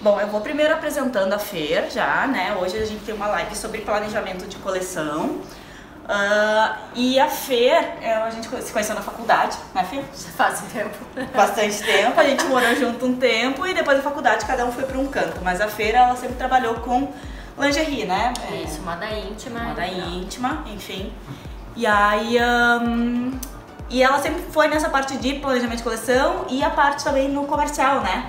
Bom, eu vou primeiro apresentando a Fer já, né? Hoje a gente tem uma live sobre planejamento de coleção. E a Fer, a gente se conheceu na faculdade, né, Fer? Faz tempo. Bastante tempo, a gente morou junto um tempo e depois da faculdade cada um foi para um canto. Mas a Fer, ela sempre trabalhou com lingerie, né? Isso, moda íntima. Moda íntima, enfim. E aí, e ela sempre foi nessa parte de planejamento de coleção e a parte também no comercial, né?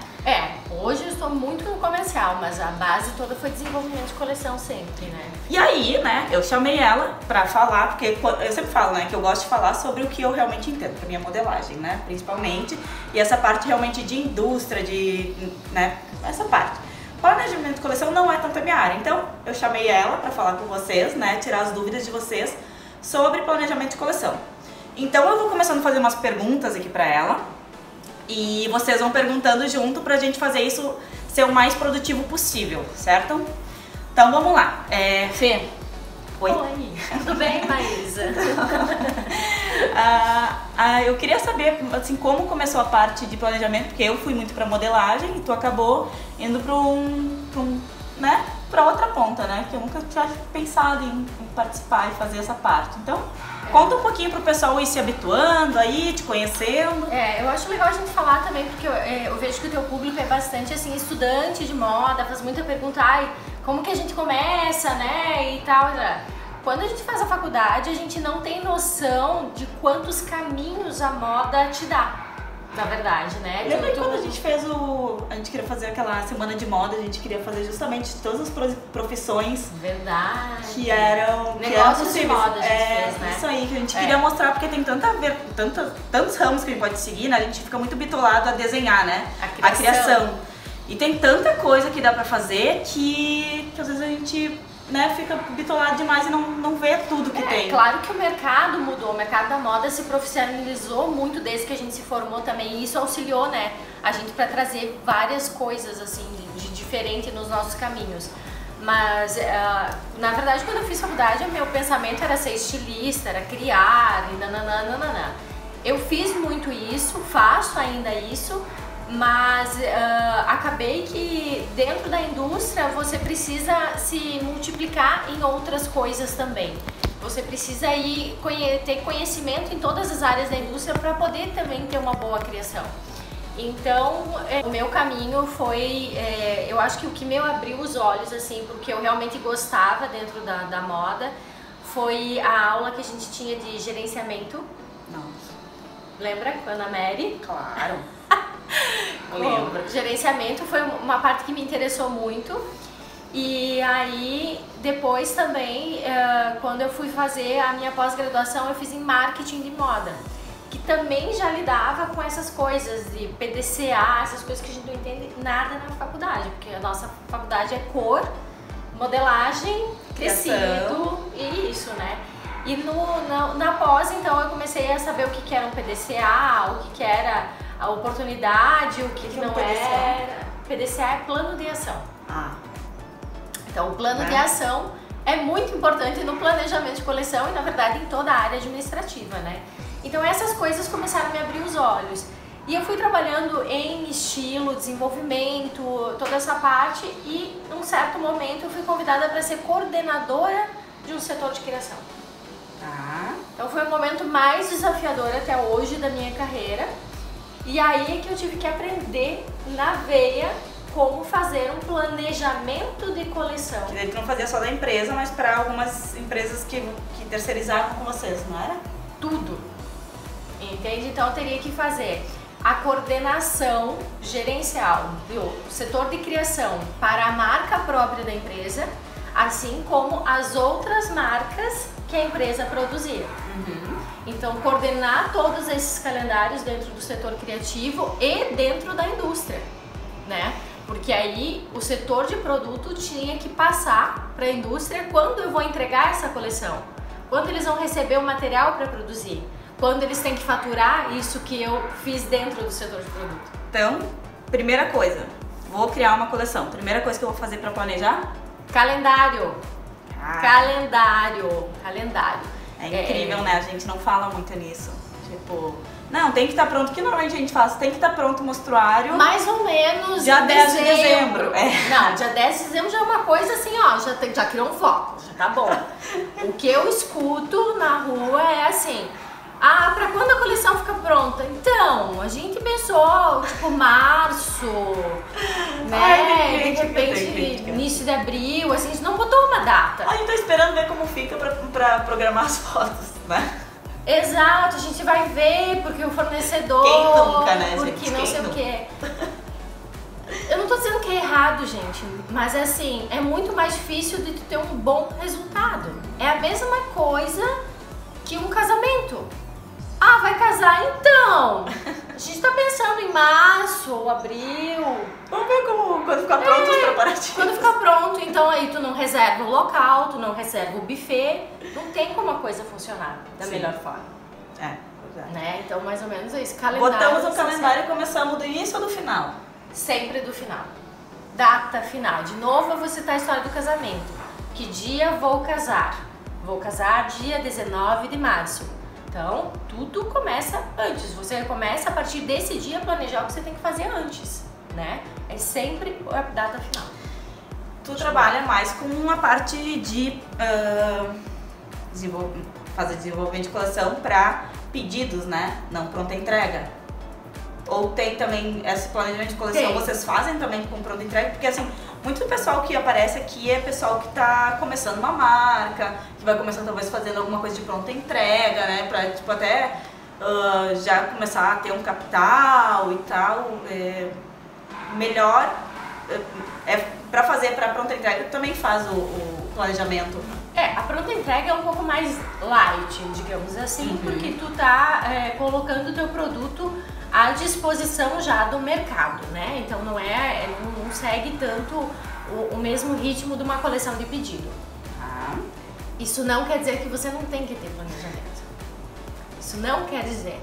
Hoje eu estou muito no comercial, mas a base toda foi desenvolvimento de coleção sempre, né? E aí, né, eu chamei ela pra falar, porque eu sempre falo, né, que eu gosto de falar sobre o que eu realmente entendo, que é a minha modelagem, né, principalmente. E essa parte realmente de indústria, né, essa parte. Planejamento de coleção não é tanto a minha área, então eu chamei ela pra falar com vocês, né, tirar as dúvidas de vocês sobre planejamento de coleção. Então eu vou começando a fazer umas perguntas aqui pra ela. E vocês vão perguntando junto pra gente fazer isso ser o mais produtivo possível, certo? Então vamos lá. Fê? Oi. Tudo bem, Maísa? Eu queria saber, assim, como começou a parte de planejamento, porque eu fui muito pra modelagem e tu acabou indo pra outra ponta, né? Que eu nunca tinha pensado em participar e fazer essa parte. Então, conta um pouquinho pro pessoal ir se habituando aí, te conhecendo. Eu acho legal a gente falar também, porque eu vejo que o teu público é bastante, assim, estudante de moda, faz muita pergunta, como que a gente começa, né, e tal. Quando a gente faz a faculdade, a gente não tem noção de quantos caminhos a moda te dá. Na verdade, né? Lembra que quando a gente fez a gente queria fazer aquela semana de moda, a gente queria fazer justamente todas as profissões. Verdade. Que eram negócios de possíveis. moda a gente fez, né? Isso aí que a gente queria mostrar, porque tem tantos ramos que a gente pode seguir, né? A gente fica muito bitolado a desenhar, né? A criação. E tem tanta coisa que dá pra fazer que às vezes a gente, né, fica bitolado demais e não vê tudo que tem. Claro que o mercado mudou, o mercado da moda se profissionalizou muito desde que a gente se formou também, e isso auxiliou, né, a gente para trazer várias coisas assim de diferente nos nossos caminhos. Mas na verdade, quando eu fiz faculdade, o meu pensamento era ser estilista, era criar e nananana. Eu fiz muito isso, faço ainda isso. Mas acabei que dentro da indústria você precisa se multiplicar em outras coisas também. Você precisa ter conhecimento em todas as áreas da indústria para poder também ter uma boa criação. Então, o meu caminho foi, eu acho que o que me abriu os olhos assim, porque eu realmente gostava dentro da moda, foi a aula que a gente tinha de gerenciamento. Nossa. Lembra com a Ana Mary? Claro. Lembro. Gerenciamento foi uma parte que me interessou muito. E aí depois também, quando eu fui fazer a minha pós-graduação, eu fiz em marketing de moda, que também já lidava com essas coisas de PDCA, essas coisas que a gente não entende nada na faculdade, porque a nossa faculdade é cor, modelagem, tecido e isso, né? E na pós, então, eu comecei a saber o que era um PDCA, o que era a oportunidade, o que não era. PDCA é plano de ação. Então, o plano de ação é muito importante no planejamento de coleção e, na verdade, em toda a área administrativa, né? Então, essas coisas começaram a me abrir os olhos. E eu fui trabalhando em estilo, desenvolvimento, toda essa parte, e, num certo momento, eu fui convidada para ser coordenadora de um setor de criação. Então, foi o momento mais desafiador até hoje da minha carreira. E aí é que eu tive que aprender na veia como fazer um planejamento de coleção. Que daí tu não fazia só da empresa, mas para algumas empresas que terceirizavam com vocês, não era? Tudo. Entende? Então eu teria que fazer a coordenação gerencial do setor de criação para a marca própria da empresa, assim como as outras marcas que a empresa produzia. Então, coordenar todos esses calendários dentro do setor criativo e dentro da indústria, né? Porque aí o setor de produto tinha que passar para a indústria quando eu vou entregar essa coleção, quando eles vão receber o material para produzir, quando eles têm que faturar isso que eu fiz dentro do setor de produto. Então, primeira coisa, vou criar uma coleção. Primeira coisa que eu vou fazer para planejar? Calendário. Calendário. É incrível, né? A gente não fala muito nisso. Tipo, Não, tem que estar pronto, que normalmente a gente faz, tem que estar pronto o mostruário. Mais ou menos dia 10 de dezembro. Não, dia 10 de dezembro já é uma coisa assim, ó, já criou um foco, já tá bom. O que eu escuto na rua é assim, pra quando a coleção fica pronta? Então, a gente pensou, tipo, março, né, de repente, início de abril, assim, a gente não botou uma data. A gente tá esperando ver como fica pra programar as fotos, né? Exato, a gente vai ver porque o fornecedor, Quem nunca, né, porque gente? não sei o que. Eu não tô dizendo que é errado, gente, mas é assim, é muito mais difícil de tu ter um bom resultado. É a mesma coisa que um casamento. Vai casar então? A gente tá pensando em março ou abril. Vamos ver quando ficar pronto os preparativos. Quando ficar pronto, então aí tu não reserva o local, tu não reserva o buffet. Não tem como a coisa funcionar da melhor forma. Verdade. Né? Então, mais ou menos isso. Calendário. Botamos o calendário e começamos do início ou do final? Sempre do final. Data final. De novo, eu vou citar a história do casamento. Que dia vou casar? Vou casar dia 19 de março. Então, tudo começa antes. Você começa a partir desse dia a planejar o que você tem que fazer antes, né? É sempre a data final. Tu trabalha mais com uma parte de fazer desenvolvimento de coleção para pedidos, né? Não pronta entrega. Ou tem também esse planejamento de coleção, vocês fazem também com pronta entrega? Porque assim, muito do pessoal que aparece aqui é pessoal que tá começando uma marca, que vai começando talvez fazendo alguma coisa de pronta entrega, né? Pra tipo até já começar a ter um capital e tal. Melhor para fazer para pronta entrega, tu também faz o planejamento. A pronta entrega é um pouco mais light, digamos assim, porque tu tá colocando o teu produto à disposição já do mercado, né? Então não segue tanto o mesmo ritmo de uma coleção de pedido. Isso não quer dizer que você não tem que ter planejamento. Isso não quer dizer.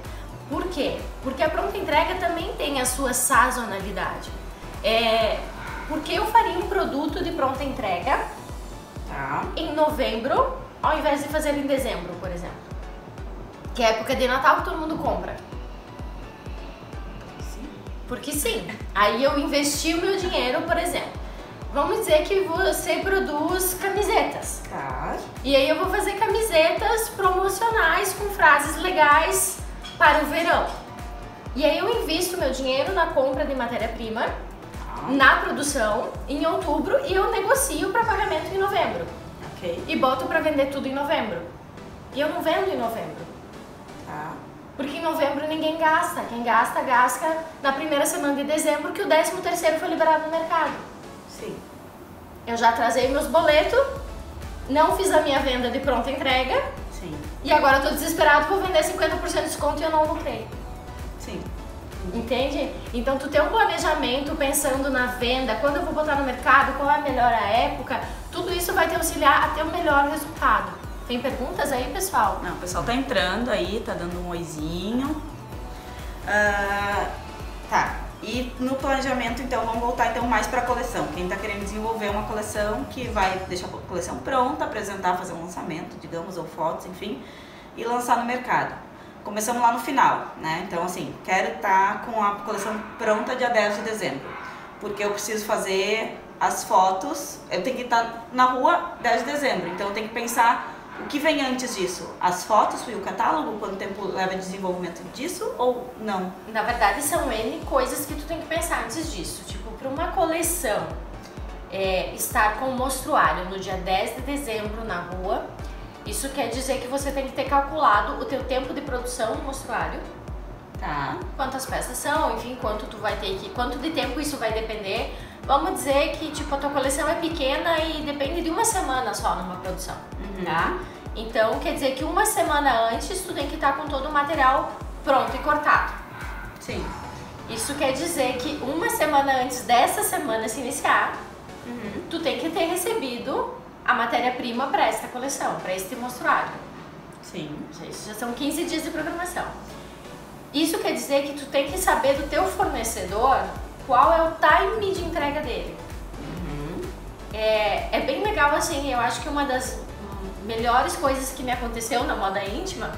Por quê? Porque a pronta entrega também tem a sua sazonalidade. Porque eu faria um produto de pronta entrega em novembro, ao invés de fazer em dezembro, por exemplo. Que é a época de Natal que todo mundo compra. Porque sim. Aí eu investi o meu dinheiro, por exemplo. Vamos dizer que você produz camisetas. E aí eu vou fazer camisetas promocionais com frases legais para o verão. E aí eu invisto meu dinheiro na compra de matéria-prima, na produção, em outubro, e eu negocio para pagamento em novembro. E boto para vender tudo em novembro. E eu não vendo em novembro. Porque em novembro ninguém gasta. Quem gasta, gasta na primeira semana de dezembro, que o 13º foi liberado no mercado. Sim. Eu já trazei meus boletos, não fiz a minha venda de pronta entrega. Sim. E agora eu tô desesperado por vender 50% de desconto e eu não lucrei. Sim. Entende? Então tu tem um planejamento pensando na venda, quando eu vou botar no mercado, qual é a melhor época, tudo isso vai te auxiliar a ter o melhor resultado. Tem perguntas aí, pessoal? Não, o pessoal tá entrando aí, tá dando um oizinho. E no planejamento, então, vamos voltar então mais para a coleção. Quem tá querendo desenvolver uma coleção que vai deixar a coleção pronta, apresentar, fazer um lançamento, digamos, ou fotos, enfim, e lançar no mercado. Começamos lá no final, né? Então, assim, quero estar com a coleção pronta dia 10 de dezembro, porque eu preciso fazer as fotos, eu tenho que estar na rua 10 de dezembro, então eu tenho que pensar o que vem antes disso? As fotos e o catálogo? Quanto tempo leva de desenvolvimento disso ou não? Na verdade, são N coisas que tu tem que pensar antes disso. Tipo, para uma coleção estar com o mostruário no dia 10 de dezembro na rua, isso quer dizer que você tem que ter calculado o teu tempo de produção no mostruário. Quantas peças são, enfim, quanto de tempo isso vai depender. Vamos dizer que tipo a tua coleção é pequena e depende de uma semana só numa produção, tá? Então quer dizer que uma semana antes tu tem que estar com todo o material pronto e cortado. Sim. Isso quer dizer que uma semana antes dessa semana se iniciar, tu tem que ter recebido a matéria-prima para esta coleção, para este mostruário. Sim. Isso já são 15 dias de programação. Isso quer dizer que tu tem que saber do teu fornecedor qual é o time de entrega dele. É bem legal assim, eu acho que uma das melhores coisas que me aconteceu na moda íntima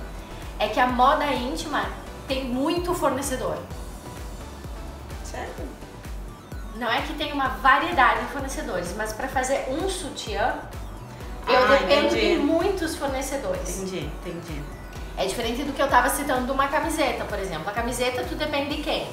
é que a moda íntima tem muito fornecedor. Certo? Não é que tem uma variedade de fornecedores, mas para fazer um sutiã, eu dependo de muitos fornecedores. Entendi. É diferente do que eu tava citando de uma camiseta, por exemplo. A camiseta, tu depende de quem?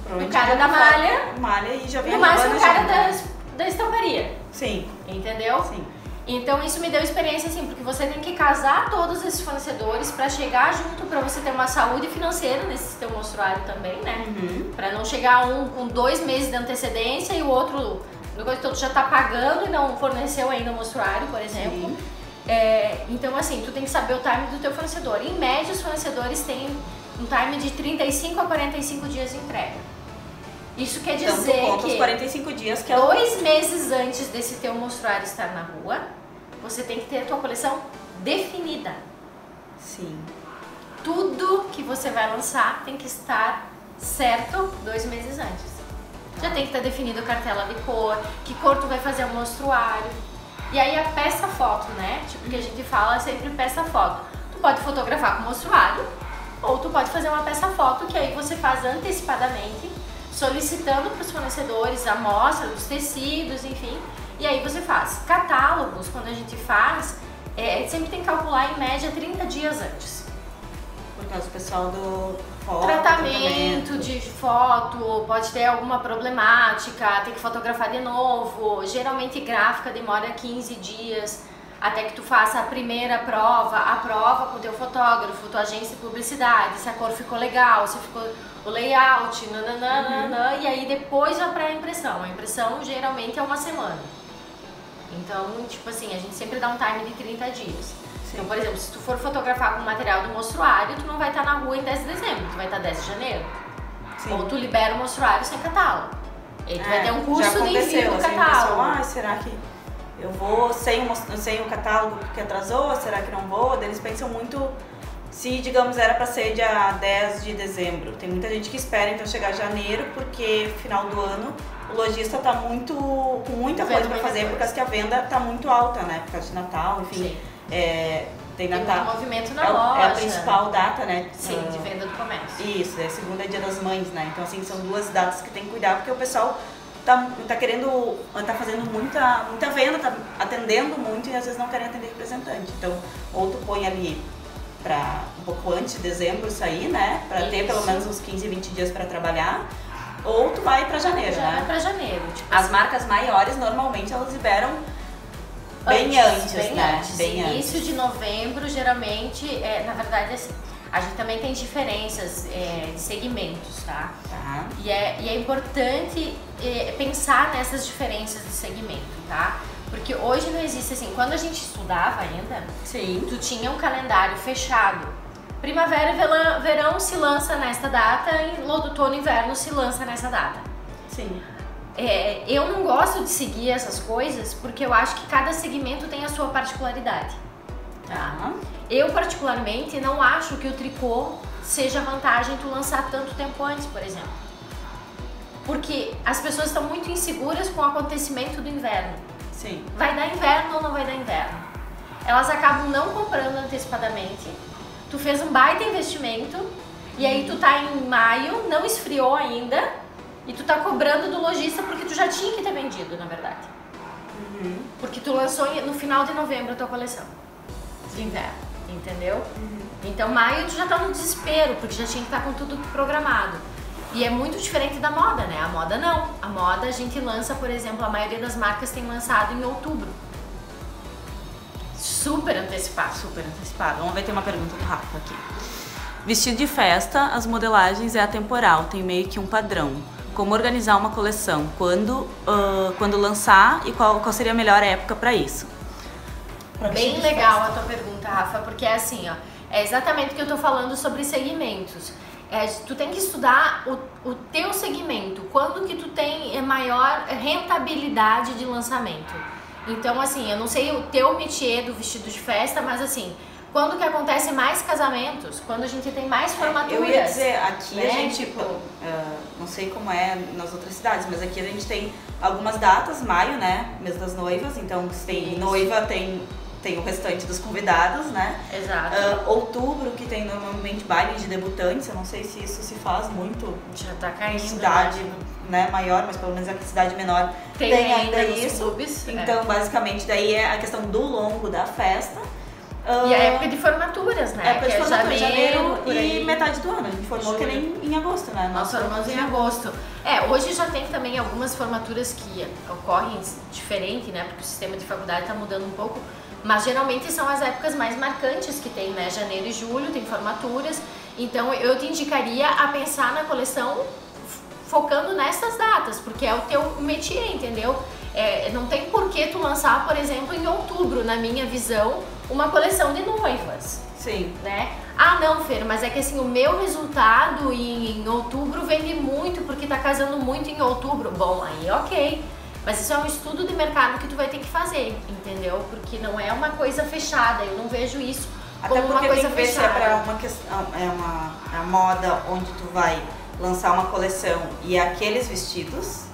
Do cara da malha. Malha e já vem No máximo o cara da estamparia. Sim. Entendeu? Sim. Então isso me deu experiência assim, porque você tem que casar todos esses fornecedores para chegar junto, para você ter uma saúde financeira nesse teu mostruário também, né? Para não chegar um com 2 meses de antecedência e o outro tu já tá pagando e não forneceu ainda o mostruário, por exemplo. Então assim, tu tem que saber o time do teu fornecedor. Em média, os fornecedores têm um time de 35 a 45 dias de entrega. Isso quer dizer então, que 45 dias que é 2 meses antes desse teu mostruário estar na rua, você tem que ter a tua coleção definida. Sim. Tudo que você vai lançar tem que estar certo 2 meses antes. Já tem que estar definido a cartela de cor, que cor tu vai fazer o mostruário. E aí a peça foto, né? Tipo que a gente fala sempre peça foto. Tu pode fotografar com o mostruário, ou tu pode fazer uma peça foto que aí você faz antecipadamente, solicitando para os fornecedores a amostra dos tecidos, enfim. E aí você faz catálogos, quando a gente faz, sempre tem que calcular em média 30 dias antes. Por causa do pessoal do foto, tratamento de foto, pode ter alguma problemática, tem que fotografar de novo. Geralmente gráfica demora 15 dias até que tu faça a primeira prova, a prova com o teu fotógrafo, tua agência de publicidade, se a cor ficou legal, se ficou o layout, nananana, e aí depois vai pra impressão. A impressão geralmente é 1 semana. Então, tipo assim, a gente sempre dá um time de 30 dias. Sim. Então, por exemplo, se tu for fotografar com material do mostruário, tu não vai estar na rua em 10 de dezembro, tu vai estar 10 de janeiro. Sim. Ou tu libera o mostruário sem catálogo. E tu vai ter um curso de envio do catálogo. Pessoal, será que eu vou sem o catálogo porque atrasou? Será que não vou? Eles pensam muito se, digamos, era para ser dia 10 de dezembro. Tem muita gente que espera então chegar janeiro, porque final do ano o lojista tá com muita coisa para fazer, por causa que a venda tá muito alta, né? Por causa de Natal, enfim. Tem Natal. Tem movimento na loja. É a principal data, né? Sim, de venda do comércio. Isso, segunda é Dia das Mães, né? Então, assim, são 2 datas que tem que cuidar, porque o pessoal tá querendo, tá fazendo muita venda, tá atendendo muito e às vezes não querem atender representante. Então, ou tu põe ali para um pouco antes de dezembro sair, né? Para ter pelo menos uns 15, 20 dias para trabalhar. Ou tu vai para janeiro, né? Vai para janeiro. Tipo, as marcas maiores, normalmente, elas liberam bem antes, né? Bem antes. Início de novembro, geralmente, na verdade, assim, a gente também tem diferenças de segmentos, tá? E é importante pensar nessas diferenças de segmento, tá? Porque hoje não existe assim, quando a gente estudava ainda, tu tinha um calendário fechado. Primavera e verão se lança nesta data e outono e inverno se lança nessa data. Sim. Eu não gosto de seguir essas coisas porque eu acho que cada segmento tem a sua particularidade. Tá? Eu particularmente não acho que o tricô seja vantagem tu lançar tanto tempo antes, por exemplo. Porque as pessoas estão muito inseguras com o acontecimento do inverno. Sim. Vai dar inverno ou não vai dar inverno? Elas acabam não comprando antecipadamente. Tu fez um baita investimento e aí tu tá em maio, não esfriou ainda e tu tá cobrando do lojista porque tu já tinha que ter vendido, na verdade. Porque tu lançou no final de novembro a tua coleção de inverno, entendeu? Então maio tu já tá no desespero porque já tinha que estar com tudo programado. E é muito diferente da moda, né? A moda não. A moda a gente lança, por exemplo, a maioria das marcas tem lançado em outubro. Super antecipado. Vamos ver, tem uma pergunta do Rafa aqui. Vestido de festa, as modelagens é atemporal, tem meio que um padrão. Como organizar uma coleção? Quando lançar e qual seria a melhor época para isso? Bem legal a tua pergunta, Rafa, porque é assim, ó, é exatamente o que eu tô falando sobre segmentos. Tu tem que estudar o teu segmento, quando que tu tem maior rentabilidade de lançamento. Então, assim, eu não sei o teu métier do vestido de festa, mas assim, quando que acontece mais casamentos, quando a gente tem mais formaturas. Eu ia dizer, aqui né? a gente, não sei como é nas outras cidades, mas aqui a gente tem algumas datas, maio, né, mês das noivas, então se tem noiva, tem tem o restante dos convidados, né? Exato. Outubro, que tem normalmente baile de debutantes, eu não sei se isso se faz muito. Já tá caindo. Em cidade, né, maior, mas pelo menos aqui em cidade menor tem ainda isso. Clubes, então, basicamente, daí é a questão do longo da festa. E a época de formaturas, né? Época de formatura, janeiro por aí. e metade do ano. A gente formou que nem em agosto, né? Nós formamos em agosto. Hoje já tem também algumas formaturas que ocorrem diferente, né? Porque o sistema de faculdade está mudando um pouco. Mas geralmente são as épocas mais marcantes que tem, né? Janeiro e julho tem formaturas. Então eu te indicaria a pensar na coleção focando nessas datas, porque é o teu métier, entendeu? Não tem por que tu lançar, por exemplo, em outubro, na minha visão, uma coleção de noivas. Sim. Né? Ah, não, Fer, mas é que assim, o meu resultado em outubro vende muito porque tá casando muito em outubro. Bom, aí ok. Mas isso é um estudo de mercado que tu vai ter que fazer, entendeu? Porque não é uma coisa fechada, eu não vejo isso como uma coisa fechada. Até porque tem que ver se é pra uma questão, a moda onde tu vai lançar uma coleção e aqueles vestidos,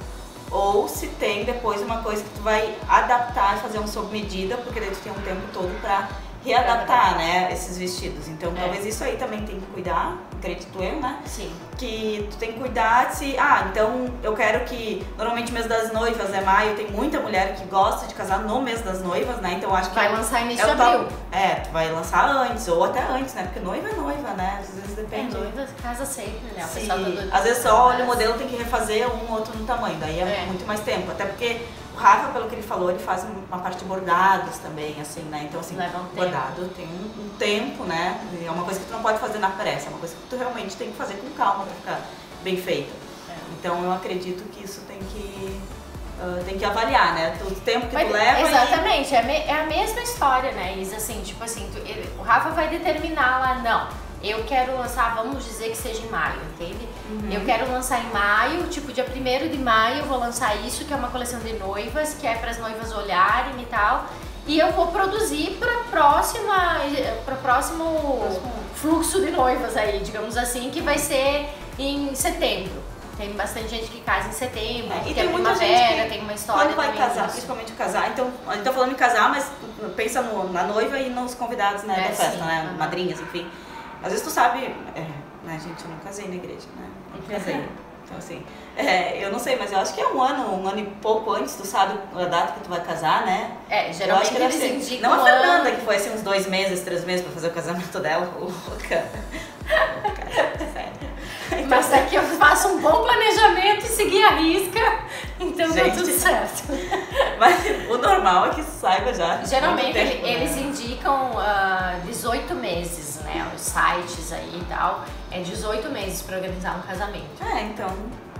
ou se tem depois uma coisa que tu vai adaptar e fazer um sob medida, porque daí tu tem um tempo todo pra readaptar, né, esses vestidos. Então talvez isso aí também tem que cuidar, acredito eu, né? Sim. Que tu tem que cuidar se, então eu quero que, normalmente mês das noivas é maio, tem muita mulher que gosta de casar no mês das noivas, né? Então acho que vai lançar início de abril. Tu vai lançar antes, ou até antes, né? Porque noiva é noiva, né? Às vezes depende. Noiva casa sempre, né? Sim. Às vezes só olha o modelo, tem que refazer um outro no tamanho, daí é muito mais tempo. Até porque o Rafa, pelo que ele falou, ele faz uma parte de bordados também, assim, né? Então, assim, bordado tem um tempo, né? É uma coisa que tu não pode fazer na pressa, é uma coisa que tu realmente tem que fazer com calma pra ficar bem feito. Então, eu acredito que isso tem que avaliar, né? O tempo que tu leva. Exatamente, é a mesma história, né? Isso assim, tipo assim, o Rafa vai determinar lá, não. Eu quero lançar, vamos dizer que seja em maio, entende? Eu quero lançar em maio, tipo dia 1º de maio eu vou lançar isso, que é uma coleção de noivas, que é para as noivas olharem e tal. E eu vou produzir para próximo fluxo de noivas aí, digamos assim, que vai ser em setembro. Tem bastante gente que casa em setembro, e tem muita gente que tem uma história. Quando vai casar, principalmente casar, então a gente tá falando em casar, mas pensa na noiva e nos convidados, né, da festa, né, madrinhas, enfim. Às vezes tu sabe, né, gente, eu não casei na igreja, né, não casei. Então assim, eu não sei, mas eu acho que é um ano e pouco antes, tu sabe a data que tu vai casar, né? Geralmente eles indicam. Não a Fernanda, que foi assim uns 2 meses, 3 meses pra fazer o casamento dela, louca. Sério. Mas aqui eu faço um bom planejamento e seguir a risca, então dá tudo certo. Mas o normal é que saiba já. Geralmente eles indicam 18 meses, né? Os sites aí e tal. É 18 meses para organizar um casamento. Então.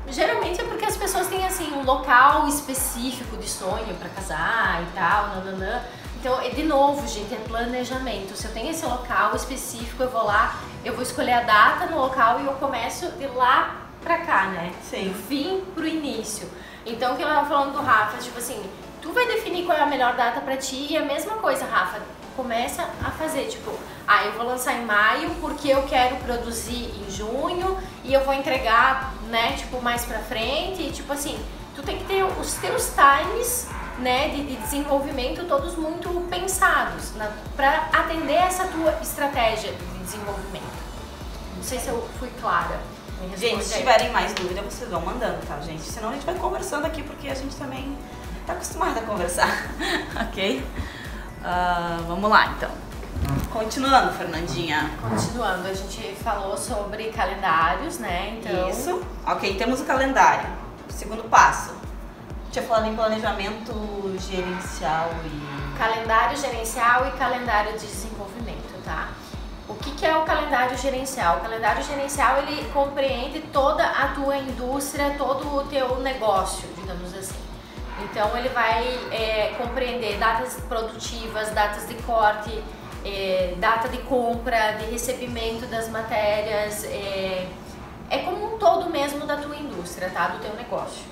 Geralmente é porque as pessoas têm assim um local específico de sonho para casar e tal, nananã. Então, de novo, gente, é planejamento. Se eu tenho esse local específico, eu vou lá, eu vou escolher a data no local e eu começo de lá pra cá, né? Sim. Do fim pro início. Então, o que eu tava falando do Rafa, tipo assim, tu vai definir qual é a melhor data pra ti e a mesma coisa, Rafa, começa a fazer, tipo, eu vou lançar em maio porque eu quero produzir em junho e eu vou entregar, né, tipo, mais pra frente e, tipo assim, tu tem que ter os teus times, né, de desenvolvimento todos muito pensados para atender essa tua estratégia de desenvolvimento. Não sei se eu fui clara. Gente, se tiverem mais dúvida, vocês vão mandando, tá, gente? Senão a gente vai conversando aqui, porque a gente também tá acostumado a conversar, ok? Vamos lá, então. Continuando, Fernandinha. Continuando, a gente falou sobre calendários, né? Então... Isso. Ok, temos o calendário. Segundo passo. Tinha falado em planejamento gerencial e... Calendário gerencial e calendário de desenvolvimento, tá? O que é o calendário gerencial? O calendário gerencial, ele compreende toda a tua indústria, todo o teu negócio, digamos assim. Então, ele vai compreender datas produtivas, datas de corte, data de compra, de recebimento das matérias. É como um todo mesmo da tua indústria, tá? Do teu negócio.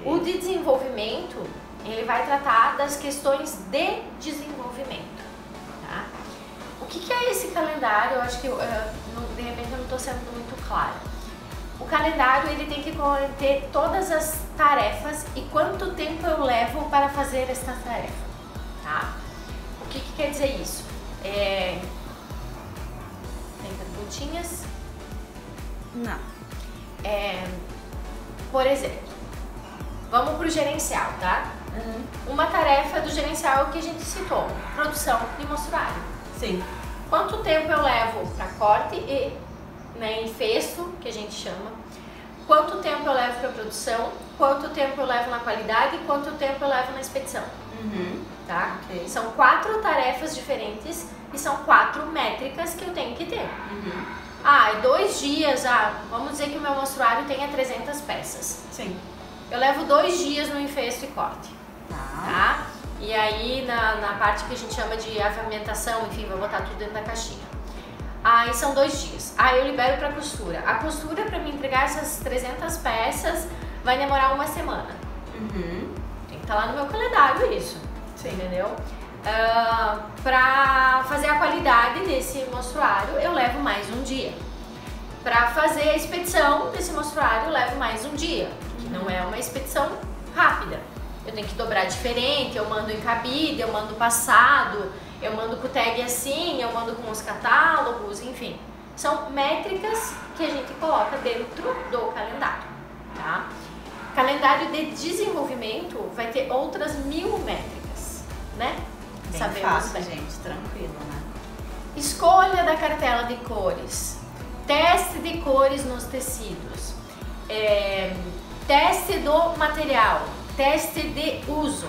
O de desenvolvimento, ele vai tratar das questões de desenvolvimento, tá? O que é esse calendário? Eu acho que, de repente, eu não estou sendo muito clara. O calendário, ele tem que conter todas as tarefas e quanto tempo eu levo para fazer esta tarefa, tá? O que quer dizer isso? Tem perguntinhas? Não. Por exemplo, vamos para o gerencial, tá? Uma tarefa do gerencial que a gente citou, produção de mostruário. Sim. Quanto tempo eu levo para corte e em festo, que a gente chama? Quanto tempo eu levo para produção? Quanto tempo eu levo na qualidade e quanto tempo eu levo na expedição? Tá? Okay. São 4 tarefas diferentes e são 4 métricas que eu tenho que ter. É 2 dias, vamos dizer que o meu mostruário tenha 300 peças. Sim. Eu levo 2 dias no infesto e corte. Tá? E aí na parte que a gente chama de avamentação, enfim, vou botar tudo dentro da caixinha. Aí são 2 dias. Aí eu libero para costura. A costura, para me entregar essas 300 peças, vai demorar 1 semana. Tem que estar lá no meu calendário isso. Sim. Entendeu? Para fazer a qualidade desse mostruário, eu levo mais 1 dia. Para fazer a expedição desse mostruário, eu levo mais 1 dia. Que não é uma expedição rápida. Eu tenho que dobrar diferente, eu mando em cabide, eu mando passado, eu mando com tag assim, eu mando com os catálogos, enfim. São métricas que a gente coloca dentro do calendário, tá? Calendário de desenvolvimento vai ter outras 1000 métricas, né? Bem Sabemos fácil, bem. gente, tranquilo, né? Escolha da cartela de cores, teste de cores nos tecidos, teste do material, teste de uso,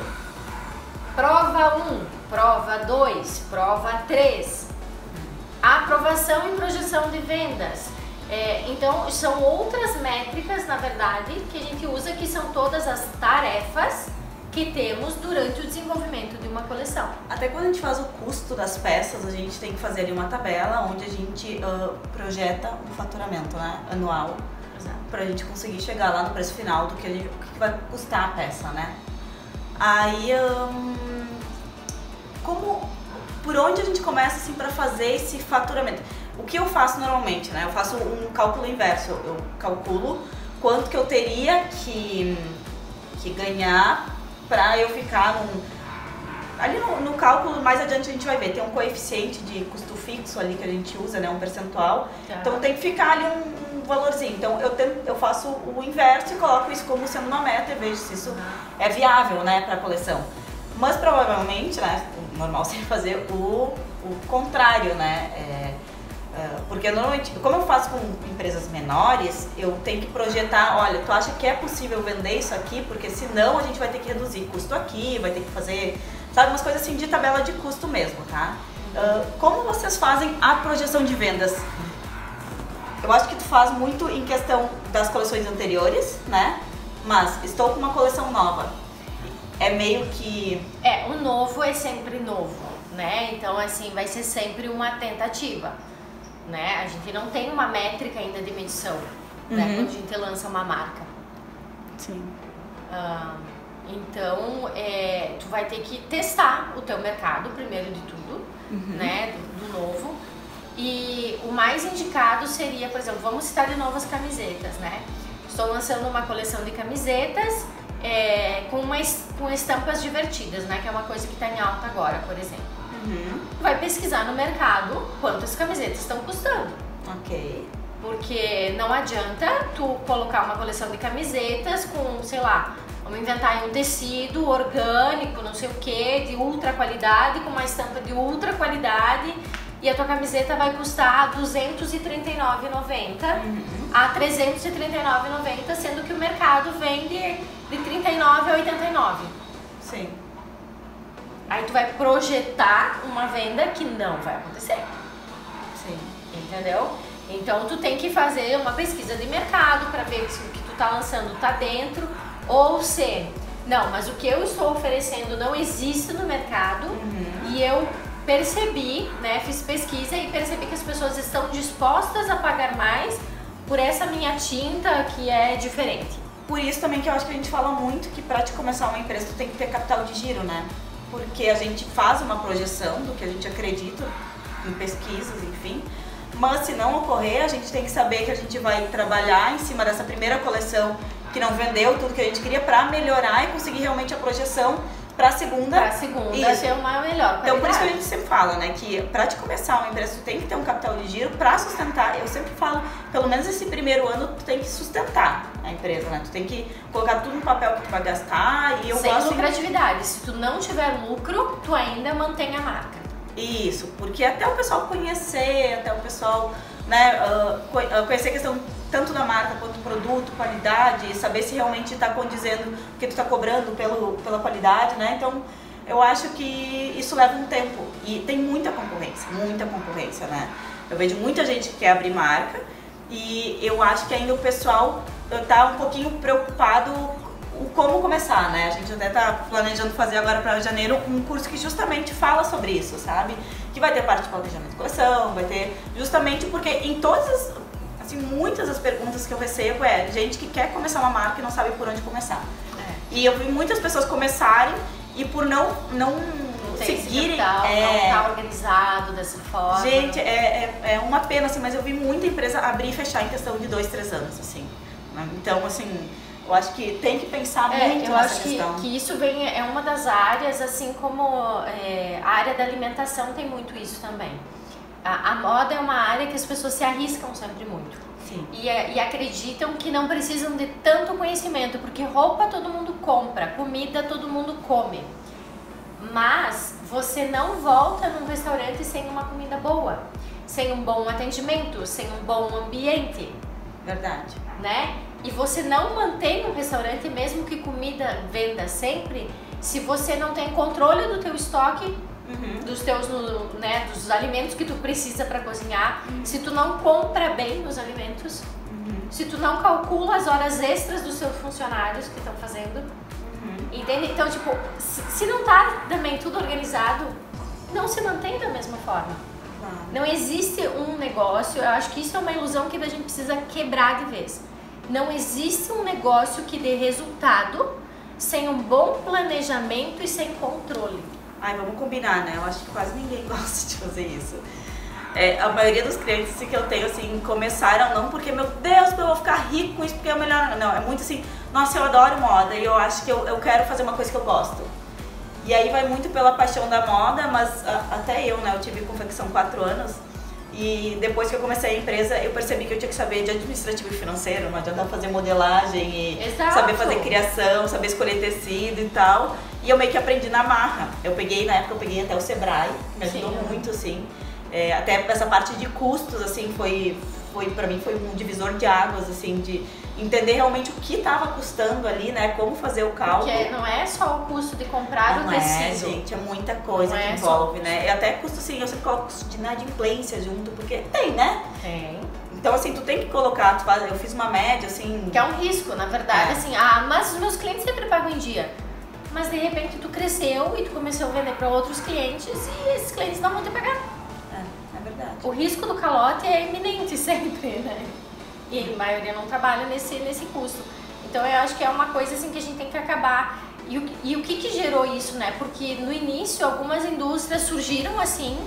prova 1, prova 2, prova 3, aprovação e projeção de vendas. Então são outras métricas, na verdade, que a gente usa, que são todas as tarefas que temos durante o desenvolvimento de uma coleção. Até quando a gente faz o custo das peças, a gente tem que fazer ali uma tabela onde a gente projeta um faturamento, né, anual, para a gente conseguir chegar lá no preço final do que o que vai custar a peça, né? Aí, por onde a gente começa assim para fazer esse faturamento? O que eu faço normalmente, né? Eu faço um cálculo inverso. Eu calculo quanto que eu teria que ganhar para eu ficar ali no cálculo. Mais adiante a gente vai ver, tem um coeficiente de custo fixo ali que a gente usa, né, um percentual. Então tem que ficar ali um valorzinho. Então eu faço o inverso e coloco isso como sendo uma meta e vejo se isso é viável, né, para a coleção. Mas provavelmente, né, o normal seria fazer o contrário, né? Porque normalmente, como eu faço com empresas menores, eu tenho que projetar, olha, tu acha que é possível vender isso aqui? Porque senão a gente vai ter que reduzir custo aqui, vai ter que fazer, sabe, umas coisas assim de tabela de custo mesmo, tá? Como vocês fazem a projeção de vendas? Eu acho que tu faz muito em questão das coleções anteriores, né? Mas estou com uma coleção nova. É meio que... o novo é sempre novo, né? Então, assim, vai ser sempre uma tentativa, né? A gente não tem uma métrica ainda de medição, né? Quando a gente lança uma marca. Sim. Então, tu vai ter que testar o teu mercado, primeiro de tudo, né? Do novo. E o mais indicado seria, por exemplo, vamos citar de novo as camisetas, né? Estou lançando uma coleção de camisetas com estampas divertidas, né? Que é uma coisa que está em alta agora, por exemplo. Vai pesquisar no mercado quantas camisetas estão custando. Ok. Porque não adianta tu colocar uma coleção de camisetas com, sei lá, vamos inventar aí um tecido orgânico, não sei o que, de ultra qualidade, com uma estampa de ultra qualidade, e a tua camiseta vai custar R$ 239,90 a R$ 339,90, sendo que o mercado vende de R$ 39 a R$ 89. Sim. Aí tu vai projetar uma venda que não vai acontecer. Sim. Entendeu? Então tu tem que fazer uma pesquisa de mercado para ver se o que tu tá lançando tá dentro, ou se não, mas o que eu estou oferecendo não existe no mercado. E eu percebi, né, fiz pesquisa e percebi que as pessoas estão dispostas a pagar mais por essa minha tinta que é diferente. Por isso também que eu acho que a gente fala muito que para te começar uma empresa tu tem que ter capital de giro, né? Porque a gente faz uma projeção do que a gente acredita em pesquisas, enfim. Mas se não ocorrer, a gente tem que saber que a gente vai trabalhar em cima dessa primeira coleção que não vendeu tudo que a gente queria para melhorar e conseguir realmente a projeção pra segunda. Pra segunda ser uma melhor qualidade. Então por isso que a gente sempre fala, né, que pra te começar uma empresa tu tem que ter um capital de giro pra sustentar. Eu sempre falo, pelo menos esse primeiro ano tu tem que sustentar a empresa, né? Tu tem que colocar tudo no papel que tu vai gastar e eu sem gosto... lucratividade. Se tu não tiver lucro, tu ainda mantém a marca. Isso, porque até o pessoal conhecer, até o pessoal, né, conhecer a questão tanto da marca quanto do produto, qualidade, saber se realmente está condizendo o que tu está cobrando pela qualidade, né? Então, eu acho que isso leva um tempo e tem muita concorrência, né? Eu vejo muita gente que quer abrir marca e eu acho que ainda o pessoal está um pouquinho preocupado como começar, né? A gente até tá planejando fazer agora para janeiro um curso que justamente fala sobre isso, sabe? Que vai ter parte de planejamento de coleção, vai ter justamente porque em todas as, assim, muitas das perguntas que eu recebo é gente que quer começar uma marca e não sabe por onde começar. E eu vi muitas pessoas começarem e por não seguirem, não tá organizado dessa forma. Gente, é uma pena, assim, mas eu vi muita empresa abrir e fechar em questão de 2, 3 anos, assim. Né? Então, assim, eu acho que tem que pensar muito nessa questão. Eu acho que isso é uma das áreas, assim como a área da alimentação tem muito isso também. A moda é uma área que as pessoas se arriscam sempre muito. Sim. E acreditam que não precisam de tanto conhecimento, porque roupa todo mundo compra, comida todo mundo come. Mas você não volta num restaurante sem uma comida boa, sem um bom atendimento, sem um bom ambiente. Verdade. Né? E você não mantém um restaurante, mesmo que comida venda sempre, se você não tem controle do teu estoque, dos teus, né, dos alimentos que tu precisa para cozinhar, se tu não compra bem os alimentos, se tu não calcula as horas extras dos seus funcionários que estão fazendo, entende? Então, tipo, se não tá também tudo organizado, não se mantém da mesma forma. Não existe um negócio, eu acho que isso é uma ilusão que a gente precisa quebrar de vez. Não existe um negócio que dê resultado sem um bom planejamento e sem controle. Ai, vamos combinar, né? Eu acho que quase ninguém gosta de fazer isso. A maioria dos clientes que eu tenho, assim, começaram não porque, meu Deus, eu vou ficar rico com isso porque é o melhor. Não, é muito assim, nossa, eu adoro moda e eu acho que eu quero fazer uma coisa que eu gosto. E aí vai muito pela paixão da moda, mas até eu, né? Eu tive confecção 4 anos. E depois que eu comecei a empresa, eu percebi que eu tinha que saber de administrativo e financeiro, não adianta fazer modelagem e saber fazer criação, saber escolher tecido e tal. E eu meio que aprendi na marra. Na época eu peguei até o Sebrae, me ajudou muito, assim. Até essa parte de custos, assim, pra mim foi um divisor de águas, assim, de entender realmente o que estava custando ali, né, como fazer o cálculo. Porque não é só o custo de comprar o tecido. Gente, é muita coisa que envolve, né? E até custo, assim, eu sempre coloco custo de inadimplência junto, porque tem, né? Tem. Então, assim, tu tem que colocar, eu fiz uma média, assim... Que é um risco, na verdade, assim, mas os meus clientes sempre pagam em dia. Mas, de repente, tu cresceu e tu começou a vender para outros clientes e esses clientes não vão te pagar. É verdade. O risco do calote é iminente sempre, né? E a maioria não trabalha nesse custo. Então eu acho que é uma coisa assim que a gente tem que acabar. E o que gerou isso, né? Porque no início algumas indústrias surgiram assim,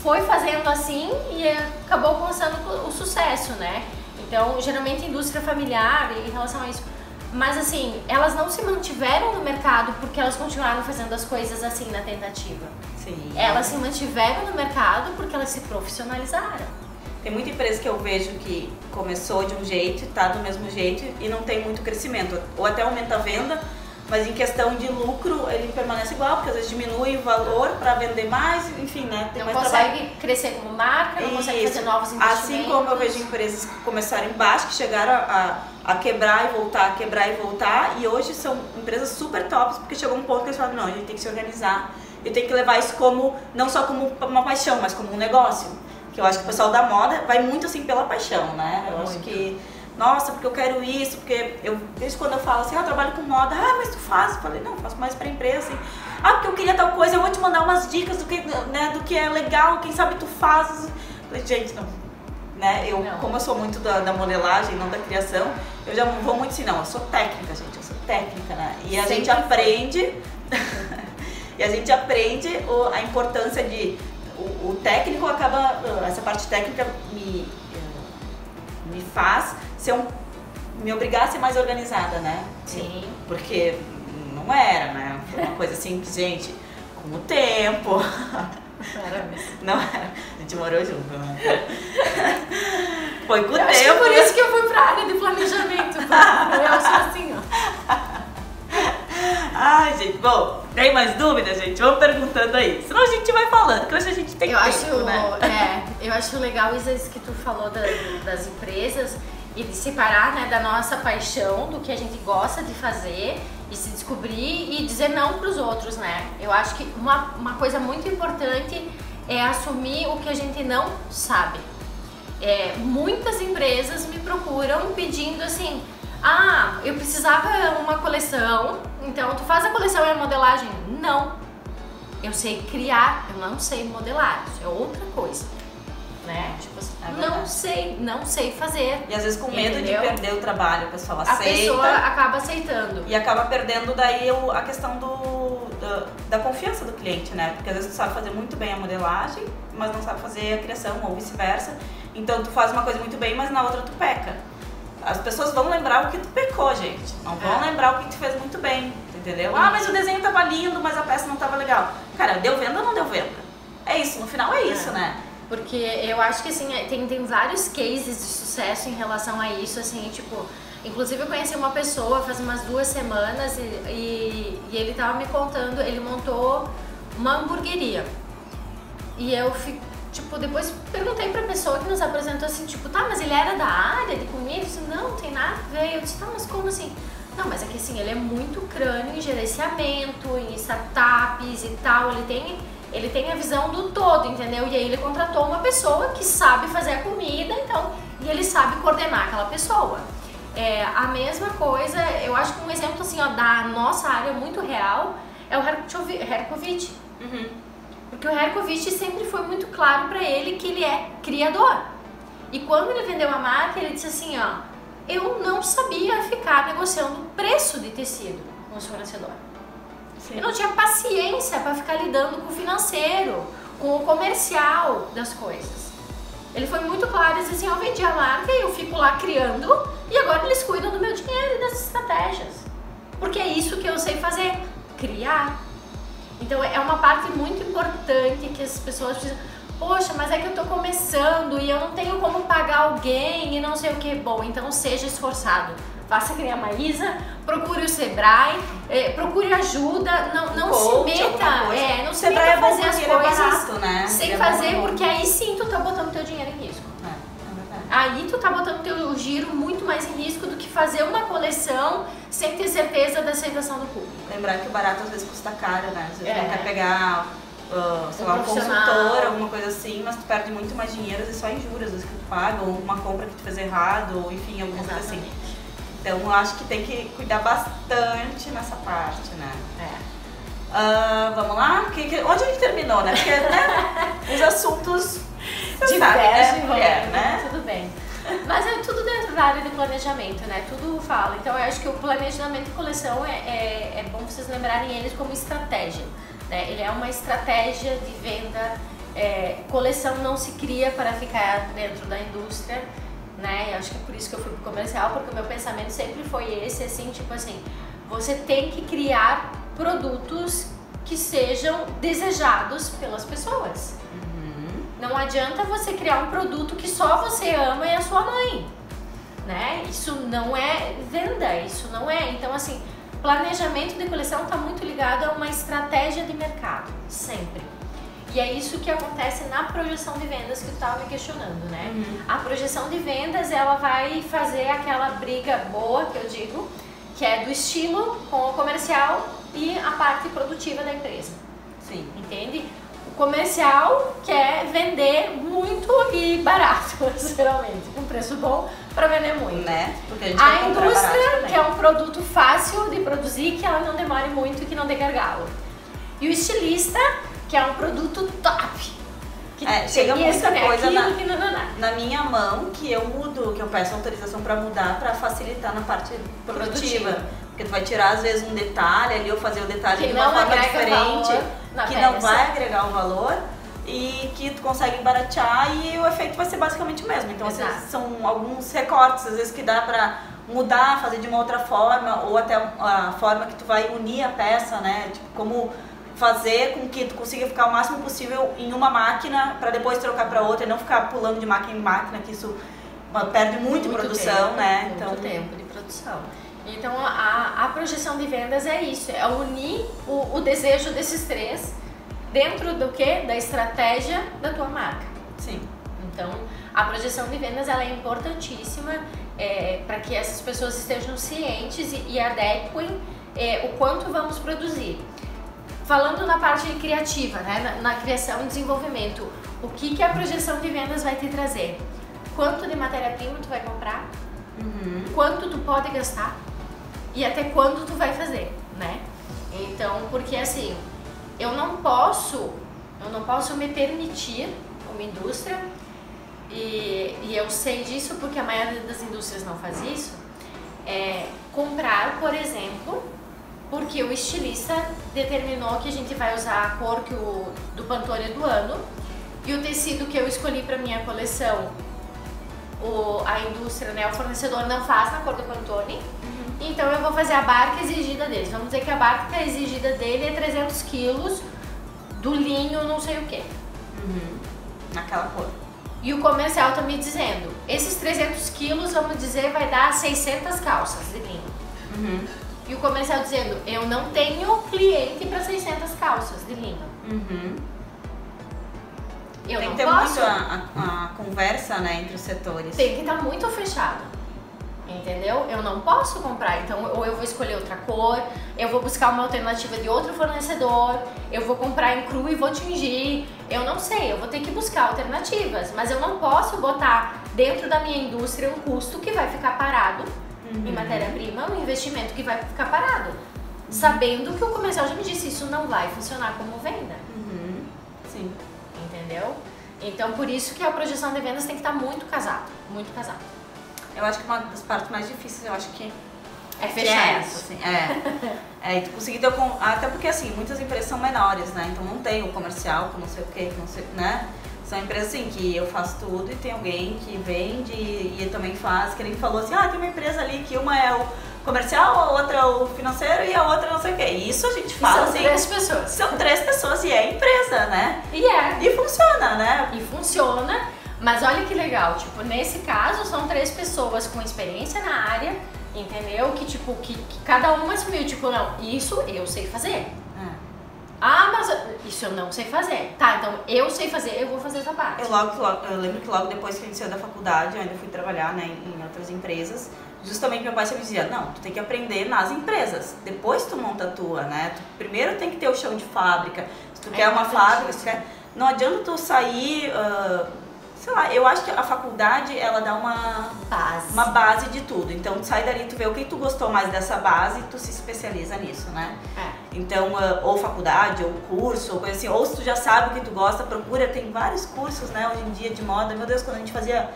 foi fazendo assim e acabou alcançando o sucesso, né? Então geralmente indústria familiar em relação a isso. Mas assim, elas não se mantiveram no mercado porque elas continuaram fazendo as coisas assim na tentativa. Sim. Elas se mantiveram no mercado porque elas se profissionalizaram. Tem muita empresa que eu vejo que começou de um jeito, tá do mesmo jeito e não tem muito crescimento. Ou até aumenta a venda, mas em questão de lucro ele permanece igual, porque às vezes diminui o valor para vender mais, enfim, né? Tem não mais consegue trabalho. Crescer como marca, não consegue fazer novos investimentos. Assim como eu vejo empresas que começaram embaixo, que chegaram a quebrar e voltar, e hoje são empresas super tops, porque chegou um ponto que eles falaram, não, a gente tem que se organizar, e tem que levar isso como, não só como uma paixão, mas como um negócio. Que eu acho que o pessoal da moda vai muito assim pela paixão, né? Eu acho que, nossa, porque eu quero isso, porque desde quando eu falo assim, eu trabalho com moda, mas tu faz? Eu falei, não, eu faço mais pra empresa, assim. Porque eu queria tal coisa, eu vou te mandar umas dicas do que é legal, quem sabe tu faz. Eu falei, gente, não. Né? Como eu sou muito da modelagem, não da criação, eu já vou muito assim, não, eu sou técnica, gente, eu sou técnica, né? E a gente aprende, e a gente aprende a importância de... O técnico acaba, essa parte técnica me faz me obrigar a ser mais organizada, né? Sim. Porque não era, né? Foi uma coisa assim que, gente, com o tempo... Era mesmo. Não era. A gente morou junto, né? Foi com o tempo. Acho que por isso que eu fui pra área de planejamento. Eu acho assim, ó. Ai, gente, bom, tem mais dúvidas, gente? Vamos perguntando aí. Senão a gente vai falando, que hoje a gente tem tempo, né? Eu acho legal isso que tu falou das empresas e de separar, né, da nossa paixão, do que a gente gosta de fazer e se descobrir e dizer não pros outros, né? Eu acho que uma coisa muito importante é assumir o que a gente não sabe. Muitas empresas me procuram pedindo assim, eu precisava uma coleção, então tu faz a coleção e a modelagem? Não, eu sei criar, eu não sei modelar, isso é outra coisa, né? Tipo assim, não sei fazer. E às vezes com medo de perder o trabalho, a pessoa aceita. A pessoa acaba aceitando. E acaba perdendo daí a questão da confiança do cliente, né? Porque às vezes tu sabe fazer muito bem a modelagem, mas não sabe fazer a criação ou vice-versa. Então tu faz uma coisa muito bem, mas na outra tu peca. As pessoas vão lembrar o que tu pecou, gente. Não vão lembrar o que tu fez muito bem, entendeu? Mas o desenho tava lindo, mas a peça não tava legal. Cara, deu venda ou não deu venda? É isso, no final é isso, né? Porque eu acho que assim, tem vários cases de sucesso em relação a isso, assim, tipo... Inclusive eu conheci uma pessoa faz umas 2 semanas e ele tava me contando, ele montou uma hamburgueria. E eu tipo, depois perguntei pra pessoa que nos apresentou assim, tipo, tá, mas ele era da área de comida? Eu disse, não tem nada a ver. Eu disse, tá, mas como assim? Não, mas é que assim, ele é muito crânio em gerenciamento, em startups e tal, ele tem a visão do todo, entendeu? E aí ele contratou uma pessoa que sabe fazer a comida, então, e ele sabe coordenar aquela pessoa. A mesma coisa, eu acho que um exemplo assim, ó, da nossa área muito real é o Herkovich. Porque o Herkovich sempre foi muito claro pra ele que ele é criador. E quando ele vendeu a marca, ele disse assim, ó, eu não sabia ficar negociando o preço de tecido com o fornecedor. Eu não tinha paciência para ficar lidando com o financeiro, com o comercial das coisas. Ele foi muito claro, ele disse assim, eu vendi a marca e eu fico lá criando e agora eles cuidam do meu dinheiro e das estratégias. Porque é isso que eu sei fazer, criar. Então é uma parte muito importante que as pessoas precisam, poxa, mas é que eu tô começando e eu não tenho como pagar alguém e não sei o que. Bom, então seja esforçado. Faça que nem a Maísa, procure o Sebrae, procure ajuda, não se meta, não se meta a fazer as coisas barato, né? sem fazer, porque aí sim tu tá botando teu dinheiro em risco. Aí tu tá botando teu giro muito mais em risco do que fazer uma coleção sem ter certeza da aceitação do público. Lembrar que o barato às vezes custa caro, né? Às vezes não quer pegar, sei lá, um consultor, alguma coisa assim, mas tu perde muito mais dinheiro, às vezes só em juros, às vezes que tu paga, ou uma compra que tu fez errado, ou enfim, alguma coisa assim. Então eu acho que tem que cuidar bastante nessa parte, né? Vamos lá? Onde a gente terminou, né? Porque, né? Os assuntos divergem, mulher, né? Tudo bem. Mas é tudo dentro da área de planejamento, né? Tudo fala. Então eu acho que o planejamento de coleção é bom vocês lembrarem eles como estratégia, né? Ele é uma estratégia de venda. Coleção não se cria para ficar dentro da indústria, né? Eu acho que é por isso que eu fui pro comercial, porque o meu pensamento sempre foi esse, assim, tipo assim, você tem que criar produtos que sejam desejados pelas pessoas. Não adianta você criar um produto que só você ama e a sua mãe, né? Isso não é venda, isso não é. Então, assim, planejamento de coleção está muito ligado a uma estratégia de mercado, sempre. E é isso que acontece na projeção de vendas que tu estava me questionando, né? A projeção de vendas, ela vai fazer aquela briga boa, que eu digo, que é do estilo com o comercial e a parte produtiva da empresa. Sim. Entende? O comercial quer vender muito e barato, geralmente, com preço bom para vender muito. Né? Porque a gente a indústria quer um produto fácil de produzir, que ela não demore muito e que não dê gargalo. E o estilista quer um produto top. Que chega muita coisa na minha mão que eu mudo, que eu peço autorização para mudar, para facilitar na parte produtiva. Porque tu vai tirar às vezes um detalhe ali ou fazer o detalhe de uma forma diferente, que não vai agregar o valor e que tu consegue baratear e o efeito vai ser basicamente o mesmo. Então, assim, são alguns recortes, às vezes, que dá pra mudar, fazer de uma outra forma, ou até a forma que tu vai unir a peça, né? Tipo, como fazer com que tu consiga ficar o máximo possível em uma máquina para depois trocar para outra e não ficar pulando de máquina em máquina, que isso perde muito produção, tempo, né? Muito tempo de produção. Então a projeção de vendas é isso, é unir o desejo desses três dentro do quê? Da estratégia da tua marca. Sim. Então a projeção de vendas ela é importantíssima para que essas pessoas estejam cientes e adequem o quanto vamos produzir. Falando na parte criativa, né? na criação e desenvolvimento, o que a projeção de vendas vai te trazer? Quanto de matéria-prima tu vai comprar? Quanto tu pode gastar? E até quando tu vai fazer, né? Então, porque assim, eu não posso me permitir uma indústria, e eu sei disso porque a maioria das indústrias não faz isso, comprar, por exemplo, porque o estilista determinou que a gente vai usar a cor do Pantone é do ano, e o tecido que eu escolhi para minha coleção, a indústria, né, o fornecedor não faz na cor do Pantone. Então eu vou fazer a barca exigida deles. Vamos dizer que a barca exigida dele é 300 quilos do linho não sei o que. Naquela cor. E o comercial tá me dizendo, esses 300 quilos, vamos dizer, vai dar 600 calças de linho. E o comercial dizendo, eu não tenho cliente para 600 calças de linho. Eu tem não que ter posso. muito a conversa, né, entre os setores. Tem que estar muito fechado. Entendeu? Eu não posso comprar, então ou eu vou escolher outra cor, eu vou buscar uma alternativa de outro fornecedor, eu vou comprar em cru e vou tingir, eu não sei, eu vou ter que buscar alternativas, mas eu não posso botar dentro da minha indústria um custo que vai ficar parado em matéria-prima, um investimento que vai ficar parado, sabendo que o comercial já me disse, isso não vai funcionar como venda. Sim. Entendeu? Então por isso que a projeção de vendas tem que estar muito casado, muito casado. Eu acho que uma das partes mais difíceis, eu acho que é fechar isso. Assim, e tu conseguir ter até porque assim, muitas empresas são menores, né? Então não tem o comercial, que não sei o que não sei, né? São empresas assim que eu faço tudo e tem alguém que vende e também faz, que ele falou assim, tem uma empresa ali que uma é o comercial, a outra é o financeiro e a outra não sei o que. Isso a gente fala assim. São 3 pessoas. São 3 pessoas e é empresa, né? E funciona, né? E funciona. Mas olha que legal, tipo, nesse caso são 3 pessoas com experiência na área, entendeu? Que tipo, que cada uma assumiu, tipo, não, isso eu sei fazer. Mas isso eu não sei fazer. Tá, então eu sei fazer, eu vou fazer essa parte. Eu lembro que logo depois que eu iniciei da faculdade, eu ainda fui trabalhar, né, em outras empresas. Justamente meu pai sempre dizia, não, tu tem que aprender nas empresas, depois tu monta a tua, né? Tu primeiro tem que ter o chão de fábrica, se tu quer uma fábrica, não adianta tu sair... sei lá, eu acho que a faculdade, ela dá uma base de tudo. Então, tu sai dali, tu vê o que tu gostou mais dessa base e tu se especializa nisso, né? Então, ou faculdade, ou curso, ou coisa assim. Ou se tu já sabe o que tu gosta, procura. Tem vários cursos, né, hoje em dia de moda. Meu Deus, quando a gente fazia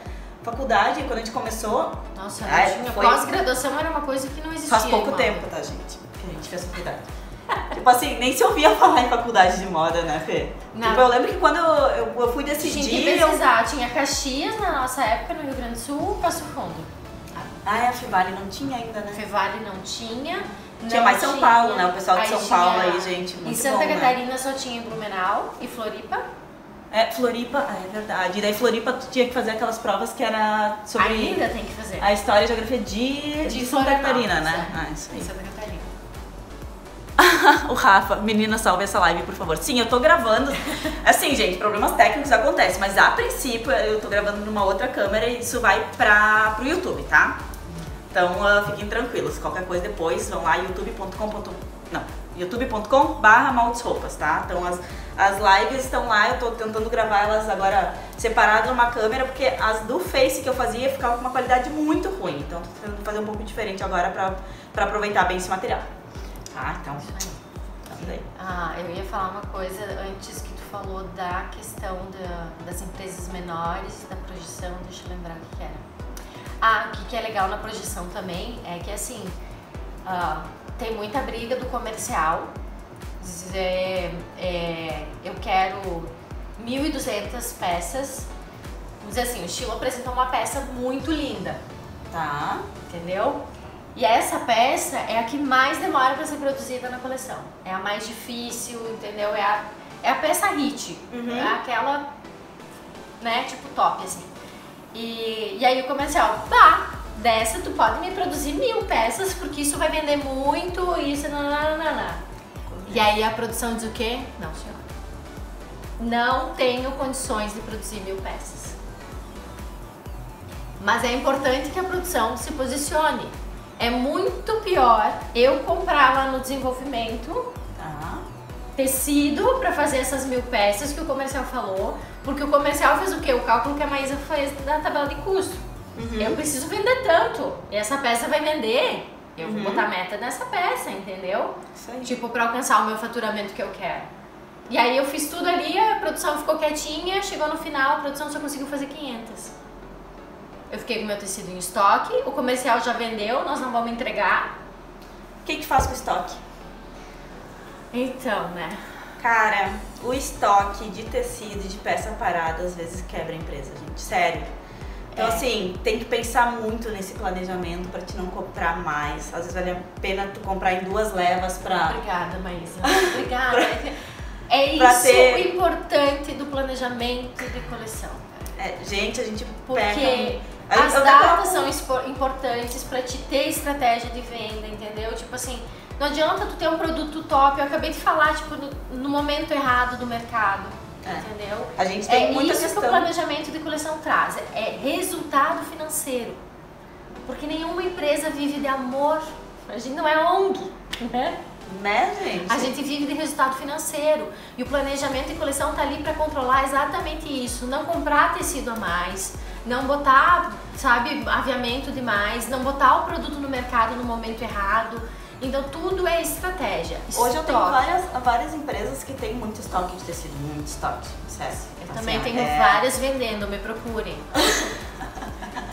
faculdade, quando a gente começou... Nossa, pós-graduação era uma coisa que não existia. Faz pouco tempo, tá, gente? Que a gente fez faculdade. Tipo assim, nem se ouvia falar em faculdade de moda, né, Fê? Tipo, eu lembro que quando eu fui decidir... Tinha que pesquisar, tinha Caxias na nossa época, no Rio Grande do Sul, Passo Fundo. A Fevale não tinha ainda, né? Fevale não tinha. Tinha mais São Paulo, né? O pessoal de São Paulo aí, gente, muito bom, em Santa Catarina só tinha Blumenau e Floripa. Floripa, é verdade. E daí Floripa tu tinha que fazer aquelas provas que era sobre... Ainda tem que fazer. A história e a geografia de Santa Catarina, né? Isso aí. Santa Catarina. O Rafa, menina, salve essa live, por favor. Sim, eu tô gravando. Assim, gente, problemas técnicos acontecem, mas a princípio eu tô gravando numa outra câmera e isso vai pro YouTube, tá? Então fiquem tranquilos. Qualquer coisa depois vão lá, youtube.com/maltesroupas, tá? Então as lives estão lá, eu tô tentando gravar elas agora separadas numa câmera, porque as do Face que eu fazia ficava com uma qualidade muito ruim. Então tô tentando fazer um pouco diferente agora pra aproveitar bem esse material. Então daí. Eu ia falar uma coisa antes que tu falou da questão das empresas menores, da projeção, deixa eu lembrar o que era. O que é legal na projeção também é que assim, tem muita briga do comercial, dizer, eu quero 1.200 peças, vamos dizer assim, o estilo apresentou uma peça muito linda, Tá. Entendeu? E essa peça é a que mais demora para ser produzida na coleção. É a mais difícil, entendeu? É a peça hit. É aquela, né, tipo top, assim. E aí o comercial, dessa tu pode me produzir 1000 peças, porque isso vai vender muito, isso, nananana. E aí a produção diz o quê? Não, senhora. Não tenho condições de produzir 1000 peças. Mas é importante que a produção se posicione. É muito pior eu comprar lá no desenvolvimento tecido para fazer essas 1000 peças que o comercial falou, porque o comercial fez o quê? O cálculo que a Maísa fez da tabela de custo. Eu preciso vender tanto, e essa peça vai vender, eu vou botar meta nessa peça, entendeu? Isso aí. Tipo, para alcançar o meu faturamento que eu quero. E aí eu fiz tudo ali, a produção ficou quietinha, chegou no final, a produção só conseguiu fazer 500. Eu fiquei com o meu tecido em estoque, o comercial já vendeu, nós não vamos entregar. O que faz com o estoque? Então, né? Cara, o estoque de tecido, de peça parada, às vezes quebra a empresa, gente. Sério. Então, assim, tem que pensar muito nesse planejamento pra te não comprar mais. Às vezes vale a pena tu comprar em 2 levas pra... Obrigada, Maísa. Obrigada. É isso o importante do planejamento de coleção. Gente, a gente porque pega... as datas são importantes pra te ter estratégia de venda, entendeu? Tipo assim, não adianta tu ter um produto top, eu acabei de falar, tipo, no momento errado do mercado, entendeu? A gente tem muita isso questão... que o planejamento de coleção traz, é resultado financeiro. Porque nenhuma empresa vive de amor, a gente não é ONG, né? Né, gente? A gente vive de resultado financeiro e o planejamento de coleção tá ali para controlar exatamente isso, não comprar tecido a mais, não botar, sabe, aviamento demais, não botar o produto no mercado no momento errado. Então tudo é estratégia. Hoje eu tenho várias empresas que têm muito estoque de tecido, muito estoque, sério. Eu também tenho várias vendendo, me procurem.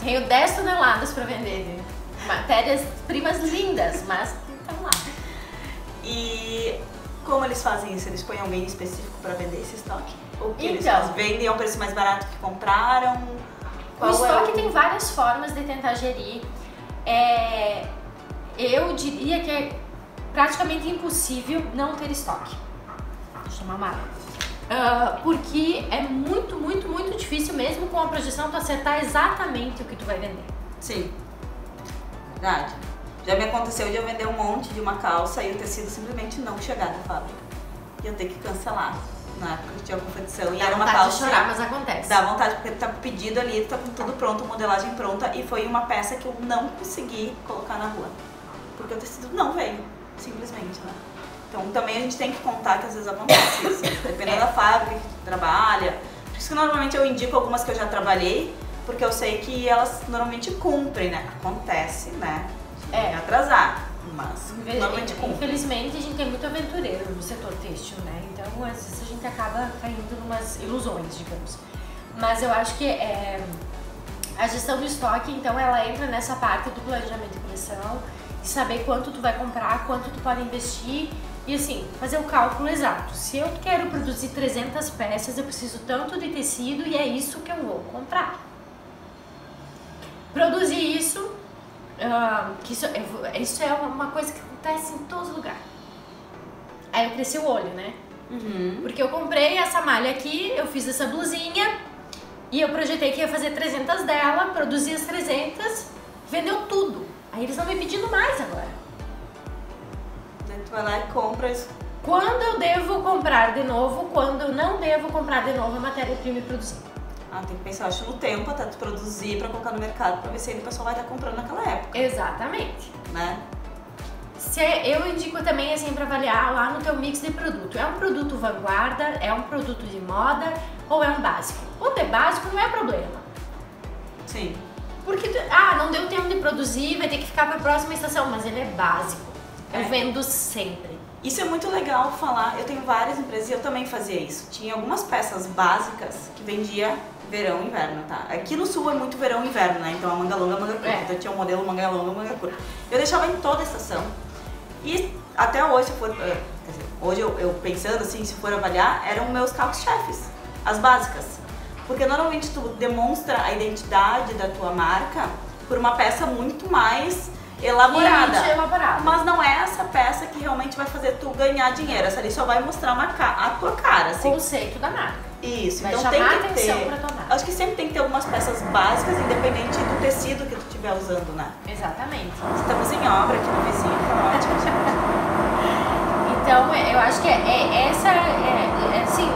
Tenho 10 toneladas para vender, matérias-primas lindas, mas estão lá. E como eles fazem isso? Eles põem alguém específico para vender esse estoque? Ou que eles Então, vendem a um preço mais barato que compraram? O estoque tem várias formas de tentar gerir. Eu diria que é praticamente impossível não ter estoque. Deixa eu chamar uma porque é muito, muito, muito difícil mesmo com a projeção tu acertar exatamente o que tu vai vender. Sim, verdade. Já me aconteceu de eu vender um monte de uma calça e o tecido simplesmente não chegar na fábrica. E eu ter que cancelar na época que tinha competição. E Dá era uma vontade calça. de chorar, mas acontece. Dá vontade, porque tá com pedido ali, tá com tudo pronto, modelagem pronta. E foi uma peça que eu não consegui colocar na rua. Porque o tecido não veio, simplesmente, né? Então também a gente tem que contar que às vezes acontece isso. Dependendo da fábrica que tu trabalha. Por isso que normalmente eu indico algumas que eu já trabalhei, porque eu sei que elas normalmente cumprem, né? Acontece, né? Atrasar, mas normalmente cumpre. Infelizmente a gente tem muito aventureiro no setor têxtil, né? Então às vezes a gente acaba caindo em umas ilusões, digamos. Mas eu acho que a gestão do estoque, então, ela entra nessa parte do planejamento de coleção, de saber quanto tu vai comprar, quanto tu pode investir e assim, fazer o cálculo exato. Se eu quero produzir 300 peças, eu preciso tanto de tecido e é isso que eu vou comprar. Produzir isso, isso é uma coisa que acontece em todos os lugares. Aí eu cresci o olho, né? Porque eu comprei essa malha aqui, eu fiz essa blusinha e eu projetei que ia fazer 300 dela, produzi as 300, vendeu tudo. Aí eles estão me pedindo mais agora. Daí tu vai lá e compra isso. Quando eu devo comprar de novo, quando eu não devo comprar de novo a matéria-prima e produzir. Tem que pensar, acho, no tempo até tu produzir pra colocar no mercado pra ver se aí o pessoal vai estar comprando naquela época. Exatamente. Né? Eu indico também assim pra avaliar lá no teu mix de produto. É um produto vanguarda, é um produto de moda ou é um básico? Quando é básico não é problema. Sim. Porque não deu tempo de produzir, vai ter que ficar pra próxima estação, mas ele é básico. Eu vendo sempre. Isso é muito legal falar. Eu tenho várias empresas e eu também fazia isso. Tinha algumas peças básicas que vendia verão e inverno, tá? Aqui no sul é muito verão e inverno, né? Então a manga longa, manga curta. Então tinha o modelo manga longa, manga curta. Eu deixava em toda a estação. E até hoje, hoje eu pensando assim, se for avaliar, eram meus carros-chefes, as básicas. Porque normalmente tu demonstra a identidade da tua marca por uma peça muito mais elaborada. Mas não é essa peça que realmente vai fazer tu ganhar dinheiro. Essa ali só vai mostrar a tua cara, assim. Conceito da marca. Isso, vai então tem que atenção ter. Pra tua marca. Acho que sempre tem que ter algumas peças básicas, independente do tecido que tu estiver usando, né? Exatamente. Estamos em obra aqui no vizinho, tá ótimo. Então, eu acho que assim,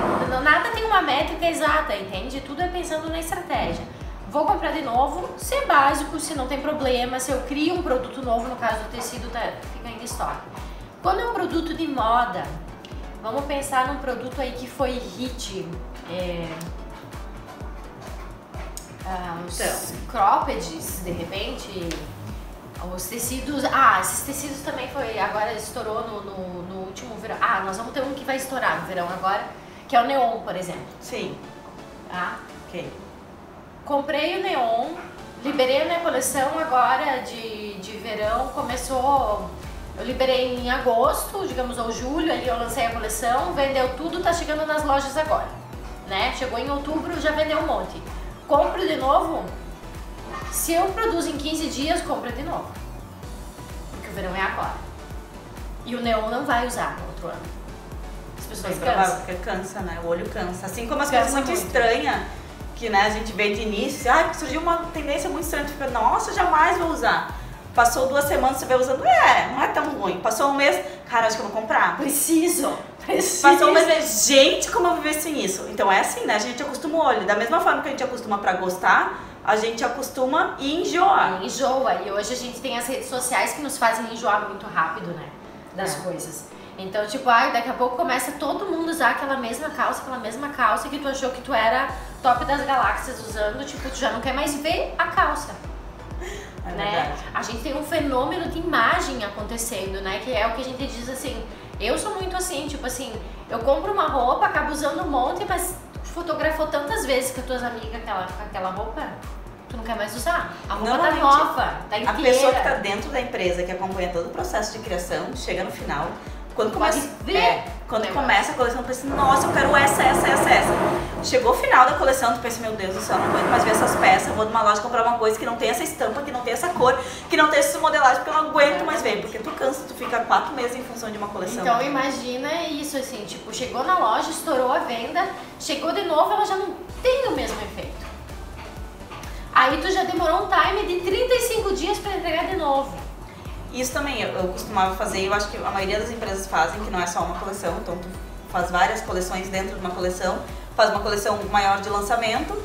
nada tem uma métrica exata, entende? Tudo é pensando na estratégia. Vou comprar de novo, se é básico, se não tem problema, se eu crio um produto novo, no caso do tecido, fica em estoque. Quando é um produto de moda, vamos pensar num produto aí que foi hit, os croppeds, de repente, os tecidos, esses tecidos também agora estourou no último verão. Nós vamos ter um que vai estourar no verão agora, que é o neon, por exemplo. Sim. Ok. Comprei o neon, liberei a minha coleção agora de verão, começou, eu liberei em agosto, digamos, ou julho, ali eu lancei a coleção, vendeu tudo, tá chegando nas lojas agora, né? Chegou em outubro, já vendeu um monte. Compro de novo, se eu produzo em 15 dias, compra de novo, porque o verão é agora. E o neon não vai usar no outro ano. As pessoas cansam. Porque cansa, né? O olho cansa. Assim como as coisas muito estranhas, que né, a gente vê de início, surgiu uma tendência muito estranha, tu fica, nossa, jamais vou usar. Passou 2 semanas, você vai usando, não é tão ruim. Passou um mês, cara, acho que eu vou comprar. Preciso. Passou um mês, gente, como eu vou viver sem isso? Então é assim, né, a gente acostuma o olho. Da mesma forma que a gente acostuma pra gostar, a gente acostuma e enjoa. Enjoa, e hoje a gente tem as redes sociais que nos fazem enjoar muito rápido, né, das coisas. Então, tipo, daqui a pouco começa todo mundo a usar aquela mesma calça que tu achou que tu era top das galáxias usando, tipo, tu já não quer mais ver a calça. Né? A gente tem um fenômeno de imagem acontecendo, né? Que é o que a gente diz assim, eu sou muito assim, tipo assim, eu compro uma roupa, acabo usando um monte, mas fotografou tantas vezes com as tuas amigas aquela roupa, tu não quer mais usar. A roupa tá nova, tá inteira. A pessoa que tá dentro da empresa, que acompanha todo o processo de criação, chega no final, quando começa a coleção, tu pensa, nossa, eu quero essa. Chegou o final da coleção, tu pensa, meu Deus do céu, não aguento mais ver essas peças, vou numa loja comprar uma coisa que não tem essa estampa, que não tem essa cor, que não tem essa modelagem, porque eu não aguento mais ver, porque tu cansa, tu fica 4 meses em função de uma coleção. Então imagina isso, assim, tipo, chegou na loja, estourou a venda, chegou de novo, ela já não tem o mesmo efeito. Aí tu já demorou um time de 35 dias pra entregar de novo. Isso também eu costumava fazer, eu acho que a maioria das empresas fazem, que não é só uma coleção, então tu faz várias coleções dentro de uma coleção, faz uma coleção maior de lançamento,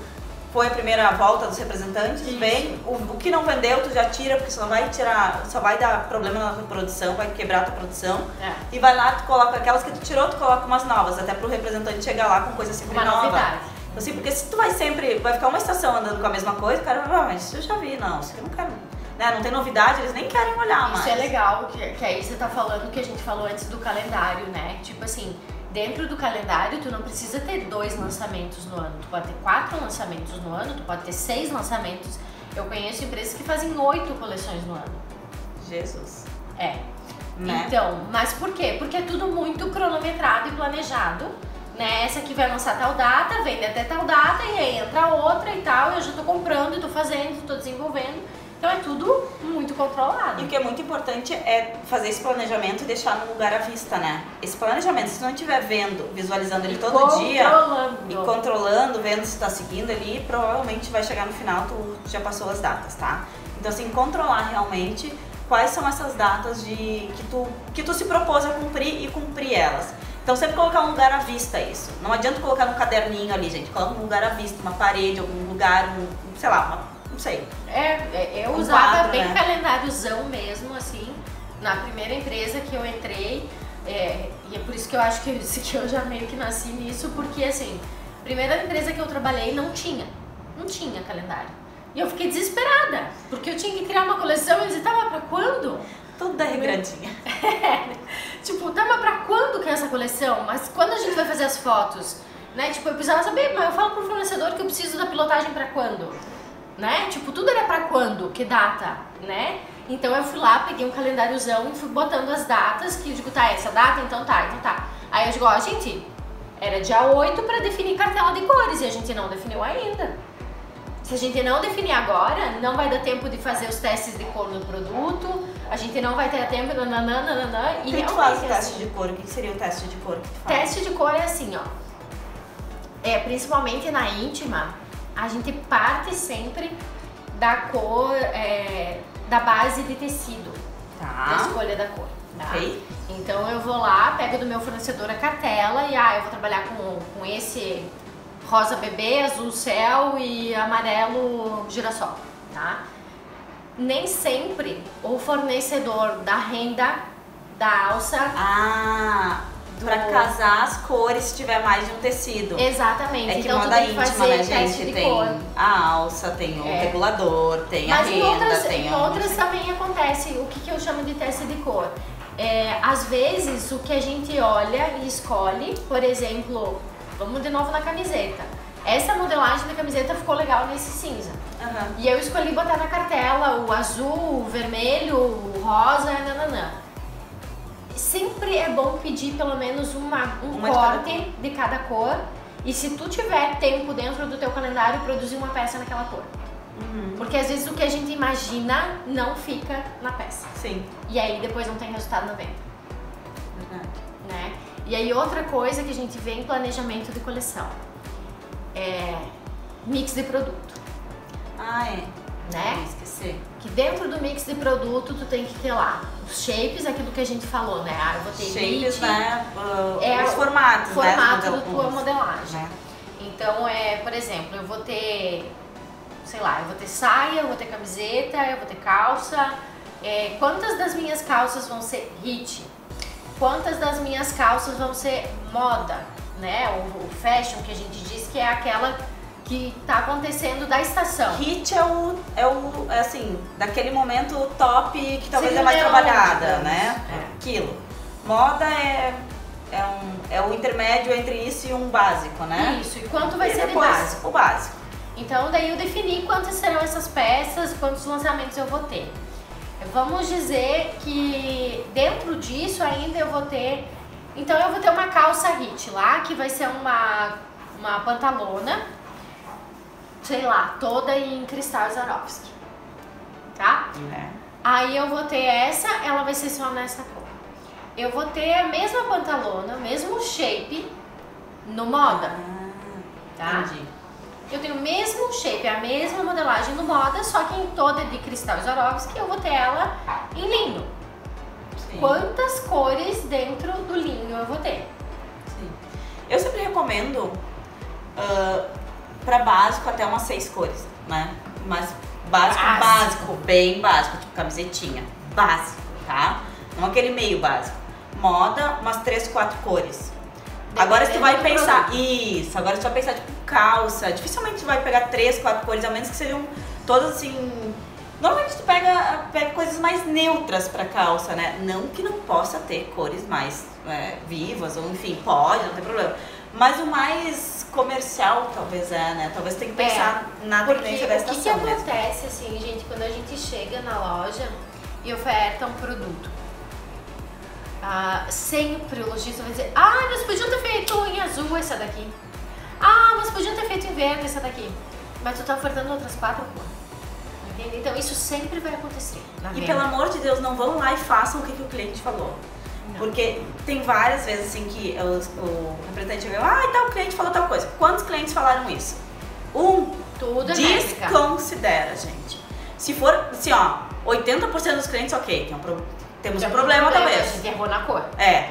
põe a primeira volta dos representantes, vem, o que não vendeu tu já tira, porque só vai dar problema na tua produção, vai quebrar a tua produção, e vai lá, tu coloca aquelas que tu tirou, tu coloca umas novas, até pro representante chegar lá com coisa sempre nova. Novidade. Assim, porque se tu vai ficar uma estação andando com a mesma coisa, o cara vai, mas isso eu já vi, não, isso aqui eu não quero. Né? Não tem novidade, eles nem querem olhar mais. Isso é legal, que aí você tá falando que a gente falou antes do calendário, né? Tipo assim, dentro do calendário tu não precisa ter 2 lançamentos no ano, tu pode ter 4 lançamentos no ano, tu pode ter 6 lançamentos. Eu conheço empresas que fazem 8 coleções no ano. Jesus. Né? Então, mas por quê? Porque é tudo muito cronometrado e planejado. Né? Essa aqui vai lançar tal data, vende até tal data e aí entra outra e tal, eu já tô comprando, tô fazendo, tô desenvolvendo. Então é tudo muito controlado. E o que é muito importante é fazer esse planejamento e deixar no lugar à vista, né? Esse planejamento, se tu não estiver visualizando ele todo dia e controlando, vendo se tá seguindo ali, provavelmente vai chegar no final, tu já passou as datas, tá? Então assim, controlar realmente quais são essas datas que tu se propôs a cumprir e cumprir elas. Então sempre colocar um lugar à vista isso. Não adianta colocar num caderninho ali, gente. Coloca um lugar à vista, uma parede, algum lugar, sei lá, não sei. Eu usava quadro, bem calendáriozão mesmo, assim, na primeira empresa que eu entrei. E é por isso que eu acho que eu já meio que nasci nisso, porque assim, primeira empresa que eu trabalhei não tinha calendário. E eu fiquei desesperada, porque eu tinha que criar uma coleção e eu dizia, tava pra quando? Tudo da regradinha. Tipo, mas pra quando que é essa coleção? Mas quando a gente vai fazer as fotos? Né? Tipo, eu precisava saber, mas eu falo pro fornecedor que eu preciso da pilotagem pra quando? Né? Tipo, tudo era pra quando? Que data? Né? Então eu fui lá, peguei um calendáriozão e fui botando as datas, que eu digo, tá, essa data? Então tá. Aí eu digo, gente, era dia 8 pra definir cartela de cores e a gente não definiu ainda. Se a gente não definir agora, não vai dar tempo de fazer os testes de cor no produto, a gente não vai ter tempo, nananana, e realmente... Tu faz o teste de cor? O que seria o teste de cor que tu faz? Teste de cor é assim, ó. Principalmente na íntima, a gente parte sempre da cor, da base de tecido, da escolha da cor. Tá? Okay. Então eu vou lá, pego do meu fornecedor a cartela e eu vou trabalhar com esse rosa bebê, azul céu e amarelo girassol, tá? Nem sempre o fornecedor da renda, da alça... Pra casar as cores se tiver mais de um tecido. Exatamente. É que então, moda íntima, né, gente? Tem a alça, tem o regulador, tem a renda, em outras também acontece o que eu chamo de teste de cor. Às vezes, o que a gente olha e escolhe, por exemplo, vamos de novo na camiseta. Essa modelagem da camiseta ficou legal nesse cinza. E eu escolhi botar na cartela o azul, o vermelho, o rosa, nananã. Sempre é bom pedir pelo menos um corte de cada cor. E se tu tiver tempo dentro do teu calendário, produzir uma peça naquela cor. Porque às vezes o que a gente imagina não fica na peça. Sim. E aí depois não tem resultado na venda. Verdade. Né? E aí outra coisa que a gente vê em planejamento de coleção é mix de produto. Né? Não esquecer. Que dentro do mix de produto tu tem que ter lá os shapes, aquilo que a gente falou, né? Eu vou ter shapes, né? Os formatos, formato da tua modelagem. Né? Então, por exemplo, eu vou ter, sei lá, eu vou ter saia, eu vou ter camiseta, eu vou ter calça. Quantas das minhas calças vão ser hit? Quantas das minhas calças vão ser moda, né? O fashion, que a gente diz que é aquela que tá acontecendo da estação. Hit é assim, daquele momento top que talvez é mais trabalhada, né? Aquilo. Moda é o intermédio entre isso e um básico, né? Isso, e quanto vai ser de básico? O básico. Então daí eu defini quantas serão essas peças, quantos lançamentos eu vou ter. Vamos dizer que dentro disso ainda eu vou ter... Então eu vou ter uma calça hit lá, que vai ser uma pantalona, sei lá, toda em cristal Swarovski, tá? Aí eu vou ter essa, ela vai ser só nessa cor. Eu vou ter a mesma pantalona, o mesmo shape no moda, tá? Entendi. Eu tenho o mesmo shape, a mesma modelagem no moda, só que em toda de cristal Swarovski eu vou ter ela em linho. Sim. Quantas cores dentro do linho eu vou ter? Sim. Eu sempre recomendo para básico até umas 6 cores, né? Mas básico, bem básico, tipo camisetinha, básico, tá? Não aquele meio básico. Moda, umas 3, 4 cores. Agora se tu vai pensar, agora se tu vai pensar tipo calça, dificilmente tu vai pegar 3, 4 cores, a menos que sejam todas assim... Normalmente tu pega coisas mais neutras pra calça, né? Não que não possa ter cores mais vivas, ou enfim, pode, não tem problema. Mas o mais comercial talvez né? Talvez tenha que pensar na tendência da estação mesmo. O que acontece, assim, gente, quando a gente chega na loja e oferta um produto? Sempre o lojista vai dizer, mas podiam ter feito em azul essa daqui. Mas podiam ter feito em verde essa daqui. Mas tu tá ofertando outras 4 cores. Entende? Então isso sempre vai acontecer na venda. E pelo amor de Deus, não vão lá e façam o que o cliente falou. Não. Porque tem várias vezes assim que o representante vê, então o cliente falou tal coisa. Quantos clientes falaram isso? Tudo desconsidera, gente. Se for, assim, 80% dos clientes, ok, temos um problema talvez. A gente errou na cor.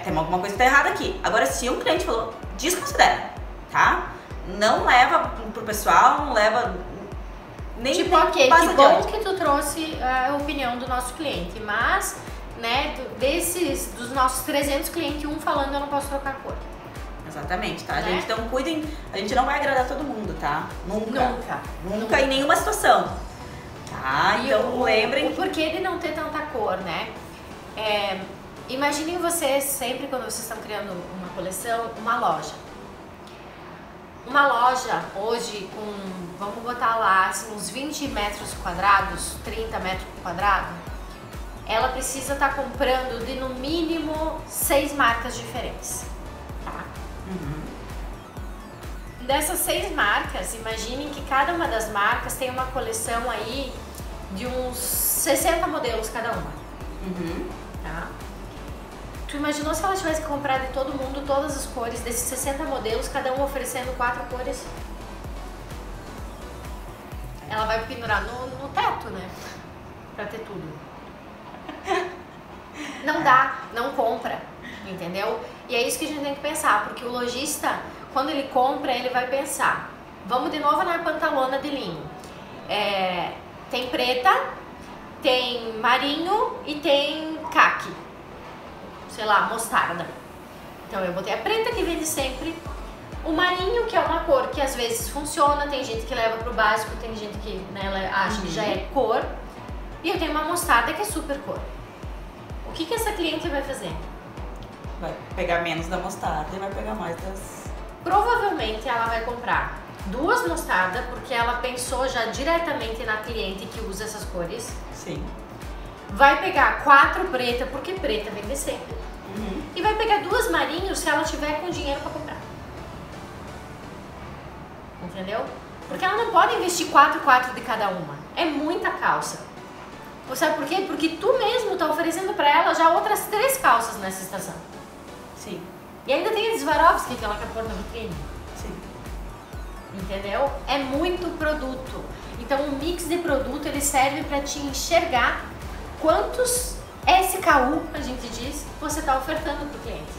Tem alguma coisa que tá errada aqui. Agora, se um cliente falou, desconsidera, tá? Não leva pro pessoal, não leva... Que bom que tu trouxe a opinião do nosso cliente, mas, né, dos nossos 300 clientes, um falando eu não posso trocar a cor. Exatamente, tá, gente? Então cuidem, a gente não vai agradar todo mundo, tá? Nunca em nenhuma situação. Tá? Então lembrem... O porquê de não ter tanta cor, né? Imaginem vocês, sempre quando vocês estão criando uma coleção, uma loja. Uma loja hoje vamos botar lá assim, uns 20 metros quadrados, 30 metros quadrados, ela precisa estar comprando de no mínimo 6 marcas diferentes, tá? Dessas 6 marcas, imaginem que cada uma das marcas tem uma coleção aí de uns 60 modelos cada uma. Tá? Tu imaginou se ela tivesse que comprar de todo mundo todas as cores desses 60 modelos, cada um oferecendo 4 cores? Ela vai pendurar no teto, né? Pra ter tudo. Não dá, não compra, entendeu? E é isso que a gente tem que pensar, porque o lojista, quando ele compra, ele vai pensar. Vamos de novo na pantalona de linho. Tem preta, tem marinho e tem caqui. Sei lá, mostarda. Então eu botei a preta que vende sempre. O marinho, que é uma cor que às vezes funciona, tem gente que leva pro básico, tem gente que, né, ela acha que já é cor. E eu tenho uma mostarda que é super cor. O que essa cliente vai fazer? Vai pegar menos da mostarda e vai pegar mais das... Provavelmente ela vai comprar 2 mostardas, porque ela pensou já diretamente na cliente que usa essas cores. Sim. Vai pegar 4 preta, porque preta vende sempre. E vai pegar 2 marinhos se ela tiver com dinheiro para comprar. Entendeu? Porque ela não pode investir 4 de cada uma. É muita calça. Você sabe por quê? Porque tu mesmo tá oferecendo para ela já outras 3 calças nessa estação. Sim. E ainda tem a Swarovski que ela quer pôr na vitrine. Sim. Entendeu? É muito produto. Então o mix de produto ele serve para te enxergar quantos SKU, a gente diz, você tá ofertando pro cliente.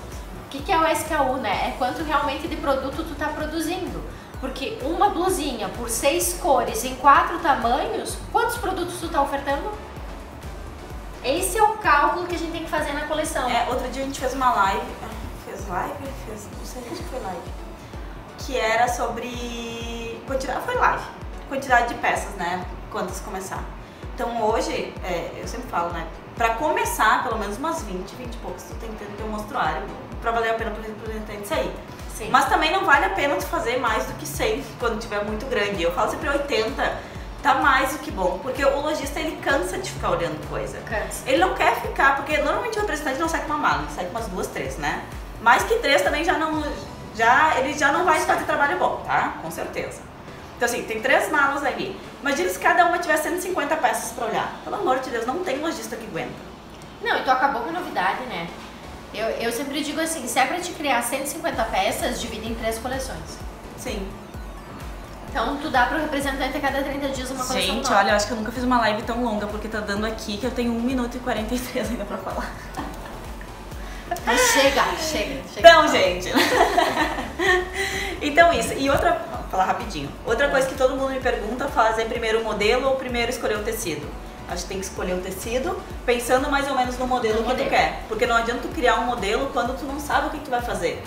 O que é o SKU, né? É quanto realmente de produto tu tá produzindo. Porque uma blusinha por 6 cores em 4 tamanhos, quantos produtos tu tá ofertando? Esse é o cálculo que a gente tem que fazer na coleção. Outro dia a gente fez uma live, não sei, acho que foi live, que era sobre quantidade de peças, né, quantas começar. Então hoje, eu sempre falo, né, pra começar pelo menos umas 20 e poucos, tu tem que ter um mostruário pra valer a pena pro representante sair. Sim. Mas também não vale a pena tu fazer mais do que 100 quando tiver muito grande. Eu falo sempre 80, tá mais do que bom, porque o lojista ele cansa de ficar olhando coisa. Cansa. Ele não quer ficar, porque normalmente o representante não sai com uma mala, ele sai com umas 2, 3, né? Mais que 3 também ele já não vai fazer trabalho bom, tá? Com certeza. Então assim, tem 3 malas ali. Imagina se cada uma tiver 150 peças pra olhar. Pelo amor de Deus, não tem lojista que aguenta. Não, e tu acabou com a novidade, né? Eu sempre digo assim, se é pra te criar 150 peças, divide em 3 coleções. Sim. Então tu dá pro representante a cada 30 dias uma coleção Gente, nova. olha, eu acho que eu nunca fiz uma live tão longa, porque tá dando aqui que eu tenho 1 minuto e 43 ainda pra falar. Mas chega. Então, gente. Então isso. E outra, vou falar rapidinho. Outra coisa que todo mundo me pergunta, fazer primeiro o modelo ou primeiro escolher o tecido? Acho que tem que escolher o tecido pensando mais ou menos no modelo que tu quer. Porque não adianta tu criar um modelo quando tu não sabe o que tu vai fazer.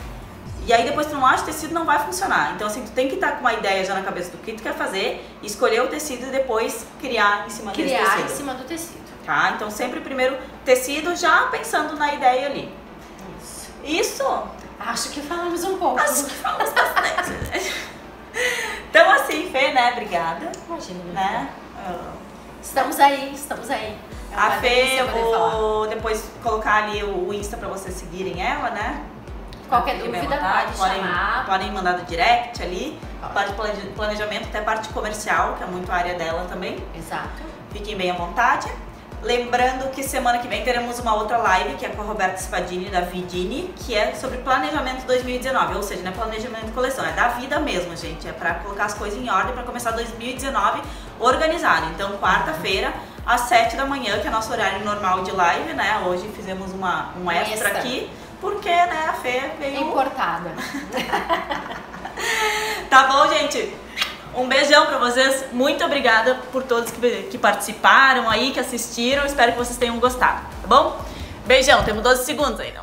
E aí depois tu não acha o tecido, não vai funcionar. Então assim, tu tem que estar com uma ideia já na cabeça do que tu quer fazer, escolher o tecido e depois criar em cima desse tecido. Criar em cima do tecido. Tá? Então sempre primeiro tecido já pensando na ideia ali. Isso? Acho que falamos um pouco. Acho que falamos bastante. Então assim, Fê, né? Obrigada. Imagina, né? Estamos aí. É A Fê, eu vou depois colocar ali o Insta pra vocês seguirem ela, né? Qualquer dúvida pode chamar. Podem mandar do direct ali. Parte de planejamento, até parte comercial, que é muito a área dela também. Exato. Fiquem bem à vontade. Lembrando que semana que vem teremos uma outra live, que é com a Roberta Spadini, da Vidini, que é sobre planejamento 2019, ou seja, não é planejamento de coleção, é da vida mesmo, gente. É pra colocar as coisas em ordem, pra começar 2019 organizado. Então, quarta-feira, às 7 da manhã, que é nosso horário normal de live, né? Hoje fizemos um extra aqui, porque, né, a Fê veio... Importada. Tá bom, gente? Um beijão pra vocês, muito obrigada por todos que participaram aí, que assistiram, espero que vocês tenham gostado, tá bom? Beijão, temos 12 segundos ainda.